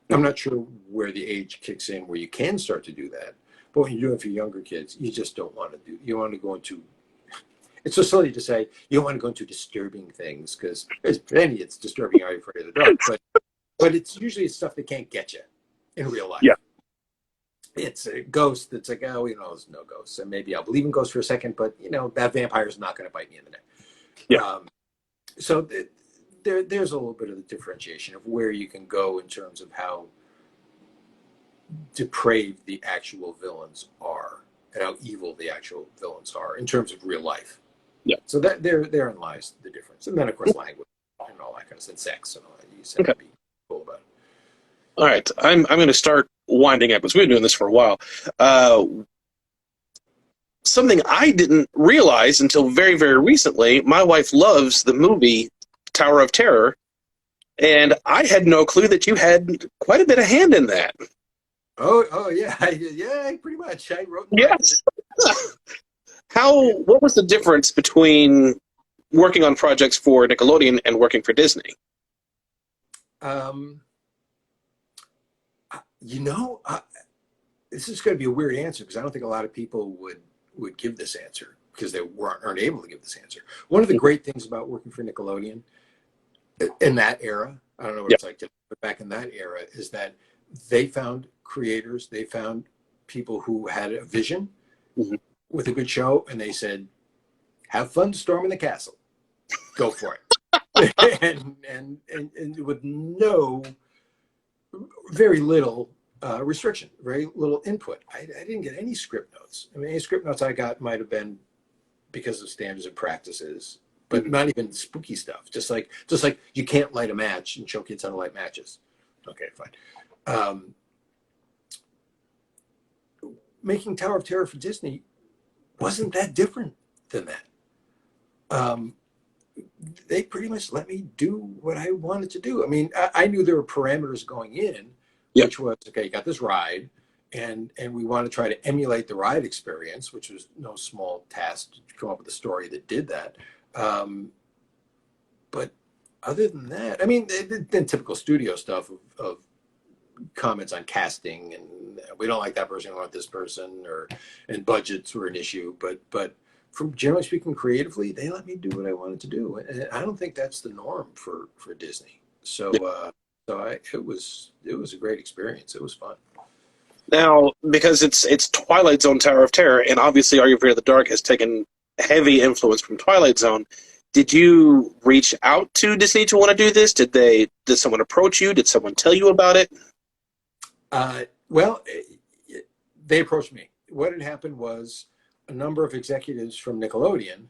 I'm not sure where the age kicks in where you can start to do that. But when you do it for younger kids, you just don't want to do. You want to go into. It's so silly to say you don't want to go into disturbing things because there's plenty it's disturbing. Are You Afraid of the Dark? But it's usually stuff that can't get you in real life. Yeah. It's a ghost that's like, oh, you know, there's no ghosts. And maybe I'll believe in ghosts for a second, but, you know, that vampire is not going to bite me in the neck. Yeah. So there's a little bit of the differentiation of where you can go in terms of how depraved the actual villains are and how evil the actual villains are in terms of real life. Yeah. So that therein lies the difference. And then, of course, language and all that kind of stuff, sex and all that. You said to be cool about it. All right. I'm going to start winding up because we've been doing this for a while. Something I didn't realize until very, very recently, my wife loves the movie Tower of Terror, and I had no clue that you had quite a bit of hand in that. Oh yeah, yeah, pretty much. I wrote. Yes. What was the difference between working on projects for Nickelodeon and working for Disney? You know, this is going to be a weird answer because I don't think a lot of people would give this answer because they aren't able to give this answer. One of the great things about working for Nickelodeon in that era, I don't know what it's like today, but back in that era, is that they found creators, they found people who had a vision with a good show, and they said, "Have fun storming the castle, go for it," and with very little restriction, very little input. I didn't get any script notes. I mean, any script notes I got might have been because of standards and practices, but not even spooky stuff. Just like you can't light a match and show kids how to light matches. Okay, fine. Making Tower of Terror for Disney wasn't that different than that. They pretty much let me do what I wanted to do. I mean, I knew there were parameters going in, which was, okay, you got this ride, and we want to try to emulate the ride experience, which was no small task to come up with a story that did that. But other than that, I mean, then typical studio stuff of comments on casting and we don't like that person, we want this person, and budgets were an issue. But from generally speaking, creatively, they let me do what I wanted to do, and I don't think that's the norm for Disney. So it was a great experience. It was fun. Now, because it's Twilight Zone Tower of Terror, and obviously Are You Afraid of the Dark has taken heavy influence from Twilight Zone. Did you reach out to Disney to want to do this? Did someone approach you? Did someone tell you about it? Well, they approached me. What had happened was a number of executives from Nickelodeon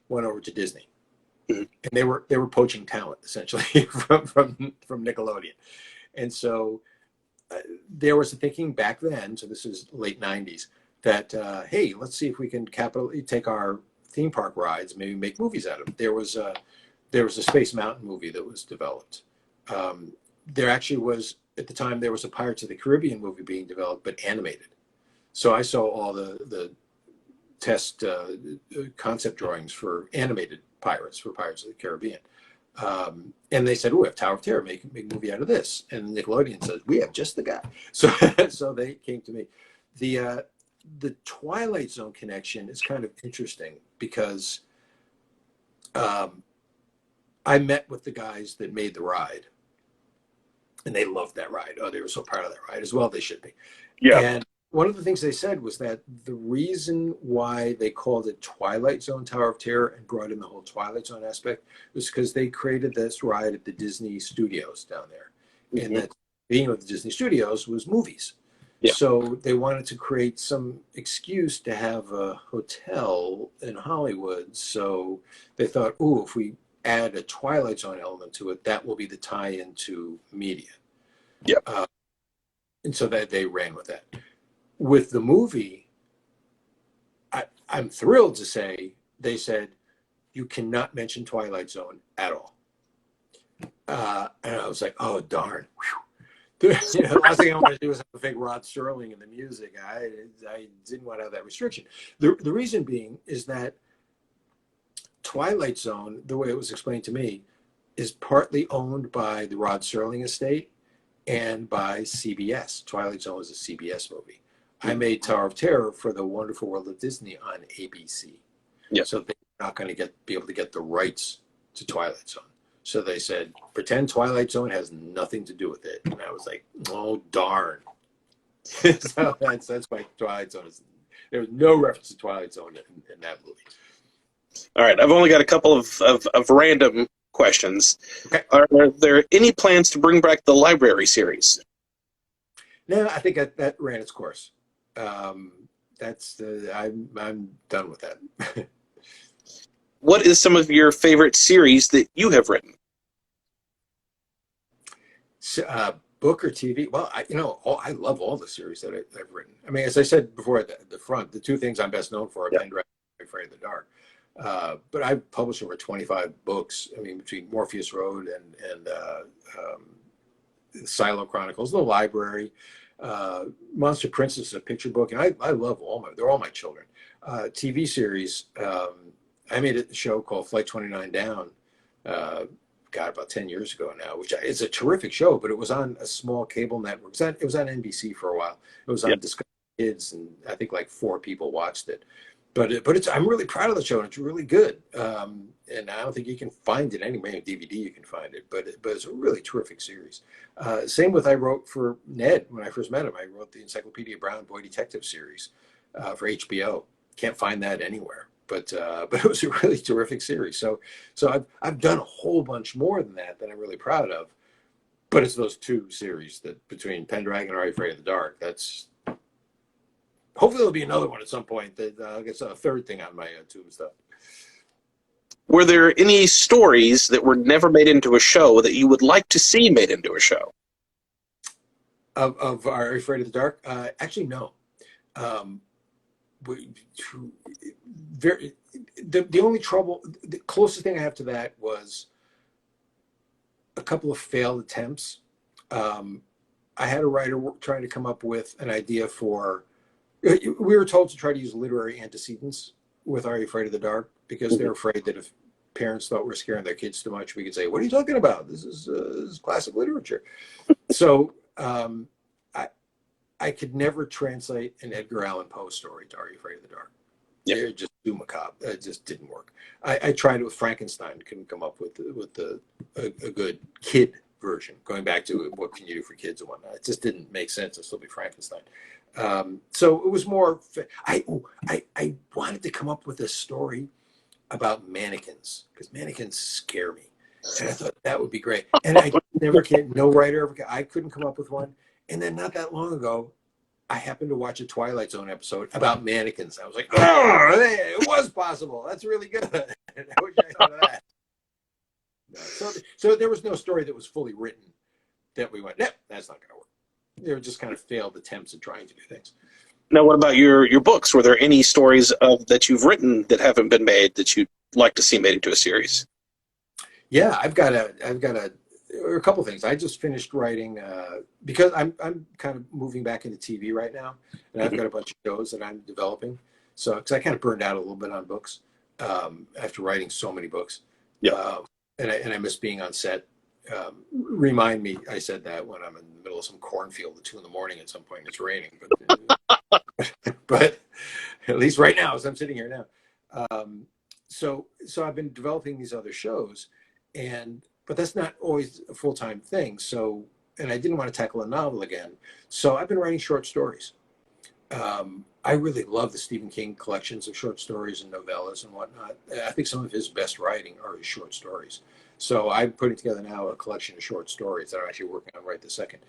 went over to Disney, and they were poaching talent essentially from Nickelodeon, and so there was a thinking back then. So this is late '90s that hey, let's see if we can take our theme park rides, maybe make movies out of them. There was a Space Mountain movie that was developed. There actually was. At the time, there was a Pirates of the Caribbean movie being developed, but animated. So I saw all the test concept drawings for animated Pirates of the Caribbean. And they said, "Oh, we have Tower of Terror, make a movie out of this." And Nickelodeon says, "We have just the guy." So so they came to me. The Twilight Zone connection is kind of interesting because I met with the guys that made the ride. And they loved that ride. Oh, they were so proud of that ride as well. They should be. Yeah. And one of the things they said was that the reason why they called it Twilight Zone Tower of Terror and brought in the whole Twilight Zone aspect was because they created this ride at the Disney Studios down there. And that being with the Disney Studios was movies. Yeah. So they wanted to create some excuse to have a hotel in Hollywood. So they thought, oh, if we add a Twilight Zone element to it, that will be the tie-in to media. Yeah. and so that they ran with that. With the movie, I'm thrilled to say they said you cannot mention Twilight Zone at all. And I was like, oh darn. The last thing I wanted to do was have a fake Rod Serling in the music. I didn't want to have that restriction. The reason being is that Twilight Zone, the way it was explained to me, is partly owned by the Rod Serling estate and by CBS. Twilight Zone was a CBS movie. I made Tower of Terror for the Wonderful World of Disney on ABC. Yep. So they're not going to be able to get the rights to Twilight Zone. So they said, pretend Twilight Zone has nothing to do with it. And I was like, oh, darn. So that's why Twilight Zone is, there was no reference to Twilight Zone in that movie. All right. I've only got a couple of random questions. Okay. Are there any plans to bring back the library series? No, I think that ran its course. I'm done with that. What is some of your favorite series that you have written? Book or TV? Well, I love all the series that I've written. I mean, as I said before at the front, the two things I'm best known for are Pendragon and Afraid of the Dark. But I've published over 25 books. I mean, between Morpheus Road and Silo Chronicles, The Library, Monster Princess is a picture book, and I love they're all my children. TV series, I made a show called Flight 29 Down, about 10 years ago now, which is a terrific show, but it was on a small cable network. It was on NBC for a while. It was on Discovery Kids, and I think like 4 people watched it. But I'm really proud of the show, and it's really good. And I don't think you can find it anyway. On DVD, you can find it, but it's a really terrific series. Same with I wrote for Ned when I first met him. I wrote the Encyclopedia Brown Boy Detective series for HBO. Can't find that anywhere, but it was a really terrific series. So I've done a whole bunch more than that I'm really proud of. But it's those 2 series that between Pendragon and Are You Afraid of the Dark. That's hopefully there'll be another one at some point. That I guess a third thing on my tombstone. Were there any stories that were never made into a show that you would like to see made into a show? Of Are You Afraid of the Dark? Actually, no. The only trouble, the closest thing I have to that was a couple of failed attempts. I had a writer trying to come up with an idea for. We were told to try to use literary antecedents with Are You Afraid of the Dark because they're afraid that if parents thought we're scaring their kids too much, we could say, "What are you talking about? This is classic literature." So I could never translate an Edgar Allan Poe story to Are You Afraid of the Dark. They're just too macabre. It just didn't work. I tried it with Frankenstein. Couldn't come up with a good kid version. Going back to what can you do for kids and whatnot. It just didn't make sense. It'll still be Frankenstein. So it was more. I wanted to come up with a story about mannequins because mannequins scare me, and I thought that would be great. And I never can. No writer ever. I couldn't come up with one. And then not that long ago, I happened to watch a Twilight Zone episode about mannequins. I was like, oh, it was possible. That's really good. I wish I thought of that. No, so there was no story that was fully written that we went, nope, that's not going to work. They were just kind of failed attempts at trying to do things. Now, what about your books? Were there any stories that you've written that haven't been made that you'd like to see made into a series? Yeah, I've got a couple things. I just finished writing because I'm kind of moving back into TV right now, and I've got a bunch of shows that I'm developing. So because I kind of burned out a little bit on books after writing so many books. Yeah. And I miss being on set. Remind me, I said that when I'm in the middle of some cornfield at 2 a.m. at some point and it's raining. But at least right now, as I'm sitting here now. So I've been developing these other shows, but that's not always a full-time thing. So, and I didn't want to tackle a novel again. So I've been writing short stories. I really love the Stephen King collections of short stories and novellas and whatnot. I think some of his best writing are his short stories. So I'm putting together now a collection of short stories that I'm actually working on right this second.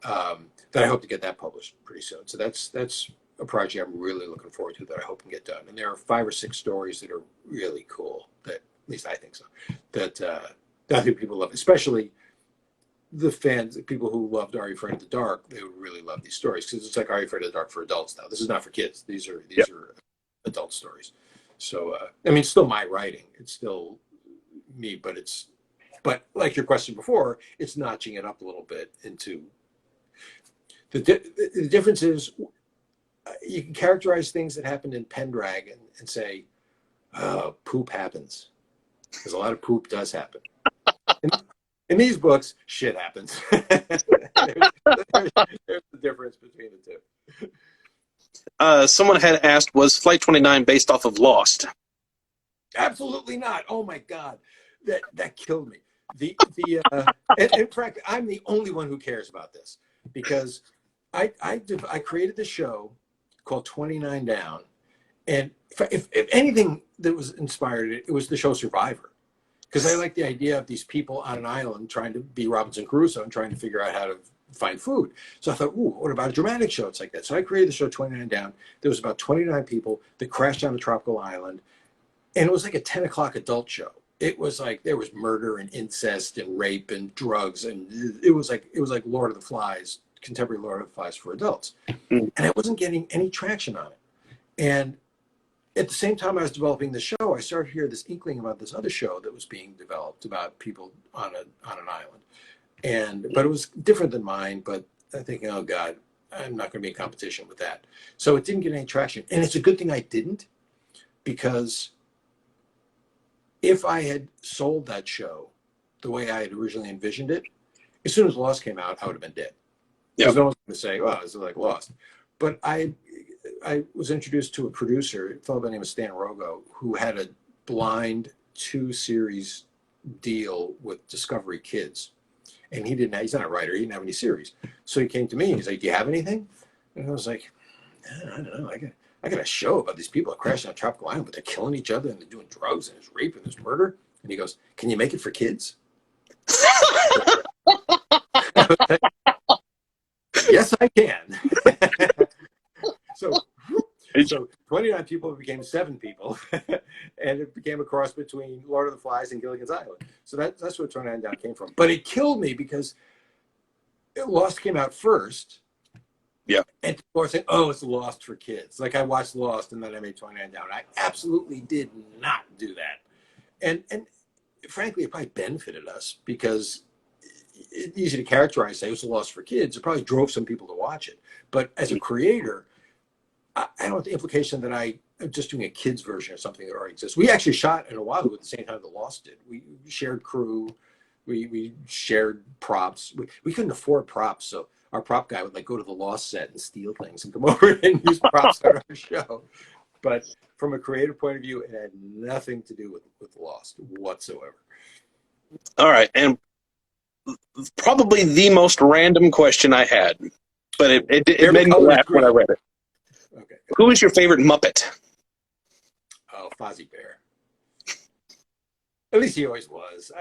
That I hope to get that published pretty soon. So that's a project I'm really looking forward to that I hope can get done. And there are 5 or 6 stories that are really cool. That at least I think so. That I think people love, especially the fans, the people who loved Are You Afraid of the Dark, they would really love these stories because it's like Are You Afraid of the Dark for adults now. This is not for kids. These are adult stories. So I mean, it's still my writing. It's still me, but like your question before, it's notching it up a little bit into the difference is you can characterize things that happened in Pendragon and say, oh, poop happens. Because a lot of poop does happen. In these books, shit happens. there's the difference between the two. Someone had asked, was Flight 29 based off of Lost? Absolutely not. Oh my God. That killed me. And frankly, I'm the only one who cares about this because I created the show called 29 Down. And if anything that was inspired, it was the show Survivor. Because I like the idea of these people on an island trying to be Robinson Crusoe and trying to figure out how to find food. So I thought, ooh, what about a dramatic show? It's like that. So I created the show 29 Down. There was about 29 people that crashed on a tropical island. And it was like a 10 o'clock adult show. It was like there was murder and incest and rape and drugs. And it was like Lord of the Flies, contemporary Lord of the Flies for adults. And I wasn't getting any traction on it. And at the same time I was developing the show, I started to hear this inkling about this other show that was being developed about people on an island. But it was different than mine, but I'm thinking, oh God, I'm not going to be in competition with that. So it didn't get any traction. And it's a good thing I didn't, because if I had sold that show the way I had originally envisioned it, as soon as Lost came out, I would have been dead. Because no one's going to say, well, it's like Lost. But I was introduced to a producer, a fellow by the name of Stan Rogo, who had a blind 2-series deal with Discovery Kids. And he's not a writer, he didn't have any series. So he came to me and he's like, do you have anything? And I was like, I don't know. I got a show about these people that crashed on a tropical island, but they're killing each other and they're doing drugs and there's rape and there's murder. And he goes, can you make it for kids? Yes, I can. So 29 people became 7 people, and it became a cross between Lord of the Flies and Gilligan's Island. So that's where 29 Down came from. But it killed me because Lost came out first. Yeah. And people are saying, oh, it's Lost for kids. Like I watched Lost and then I made 29 Down. I absolutely did not do that. And frankly, it probably benefited us because it's easy to characterize, say it was a Lost for kids. It probably drove some people to watch it. But as a creator, I don't want the implication that I'm just doing a kid's version of something that already exists. We actually shot in Oahu at the same time the Lost did. We shared crew. We shared props. We couldn't afford props, so our prop guy would like go to the Lost set and steal things and come over and use props on our show. But from a creative point of view, it had nothing to do with Lost whatsoever. All right, and probably the most random question I had, but it made me laugh when I read it. Okay. Who is your favorite Muppet? Oh, Fozzie Bear. At least he always was.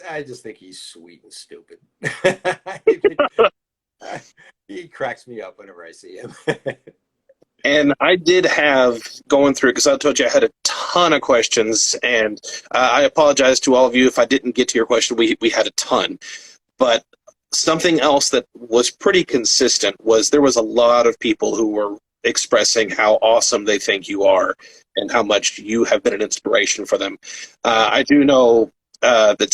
I just think he's sweet and stupid. He cracks me up whenever I see him. And I did have, going through, because I told you I had a ton of questions, and I apologize to all of you if I didn't get to your question. We had a ton. But something else that was pretty consistent was there was a lot of people who were expressing how awesome they think you are and how much you have been an inspiration for them. I do know that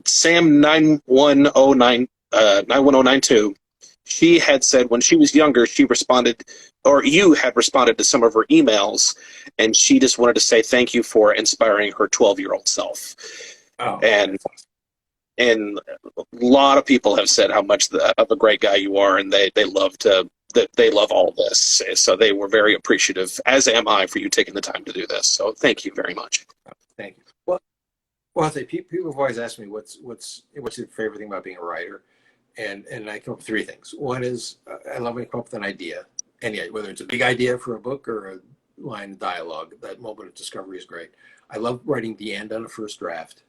Sam 91092, she had said when she was younger, she responded, or you had responded to some of her emails, and she just wanted to say thank you for inspiring her 12-year-old self. Oh, and a lot of people have said how much of a great guy you are, and they love all this. So they were very appreciative, as am I, for you taking the time to do this. So thank you very much. Thank you. Well, I'll say people have always asked me what's your favorite thing about being a writer, and I come up with 3 things. One is I love when I come up with an idea, whether it's a big idea for a book or a line of dialogue. That moment of discovery is great. I love writing the end on a first draft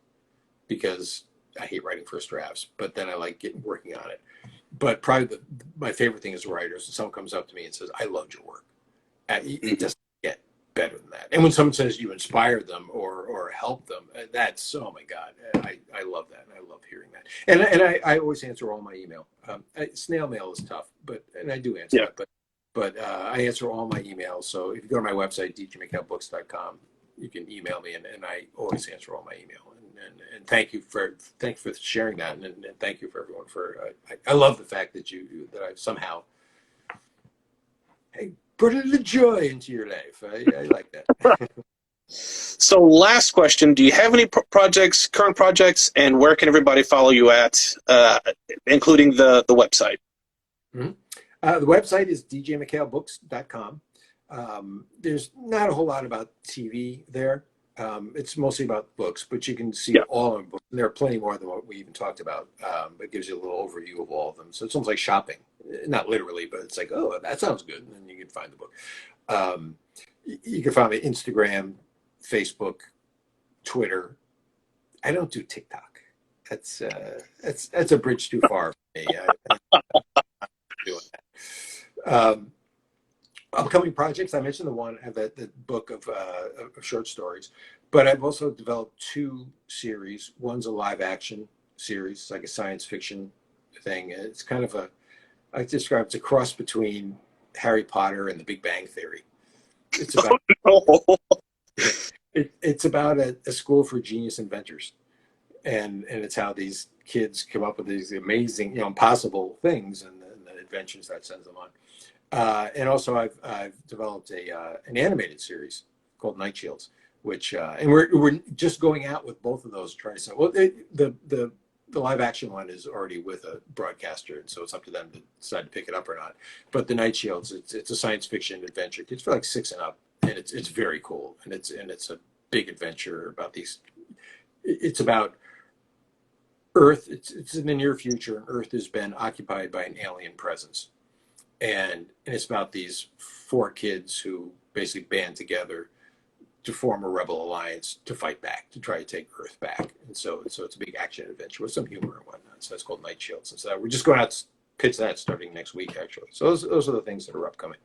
because I hate writing first drafts, but then I like working on it. But probably my favorite thing as a writer is when someone comes up to me and says, I loved your work. It doesn't get better than that. And when someone says you inspired them or or help them, that's, oh my God, I love that. And I love hearing that. And I always answer all my email. Snail mail is tough, and I do answer that, but I answer all my emails. So if you go to my website, D.J.McHaleBooks.com, you can email me, and I always answer all my email. And thank you for sharing that, and thank you for everyone for. I love the fact that that I've somehow brought a little joy into your life. I like that. So, last question: do you have any current projects, and where can everybody follow you at, including the website? Mm-hmm. The website is DJMcHaleBooks.com. There's not a whole lot about TV there. It's mostly about books, but you can see all of them. There are plenty more than what we even talked about. It gives you a little overview of all of them. So it's almost like shopping. Not literally, but it's like, oh, that sounds good. And then you can find the book. You can find me Instagram, Facebook, Twitter. I don't do TikTok. That's a bridge too far for me. I'm not doing that. Upcoming projects, I mentioned the book of short stories, but I've also developed 2 series. One's a live action series, it's like a science fiction thing. It's kind of I describe it's a cross between Harry Potter and the Big Bang Theory. It's about it's about a school for genius inventors, and it's how these kids come up with these amazing, impossible things, and the adventures that sends them on. And also, I've developed an animated series called Night Shields, which and we're just going out with both of those. Trying to say, well, the live action one is already with a broadcaster, and so it's up to them to decide to pick it up or not. But the Night Shields, it's a science fiction adventure. It's for like 6 and up, and it's very cool, and it's a big adventure about these. It's about Earth. It's in the near future, and Earth has been occupied by an alien presence. And it's about these 4 kids who basically band together to form a rebel alliance to fight back, to try to take Earth back. And so it's a big action adventure with some humor and whatnot. So it's called Night Shields. And so we're just going out to pitch that starting next week, actually. So those are the things that are upcoming.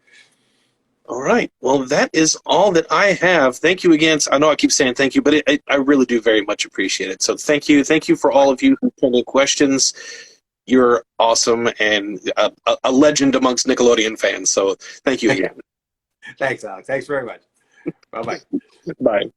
All right. Well, that is all that I have. Thank you again. I know I keep saying thank you, but I really do very much appreciate it. So thank you. Thank you for all of you who sent in questions. You're awesome and a legend amongst Nickelodeon fans. So thank you again. Thanks, Alex. Thanks very much. Bye-bye. Bye.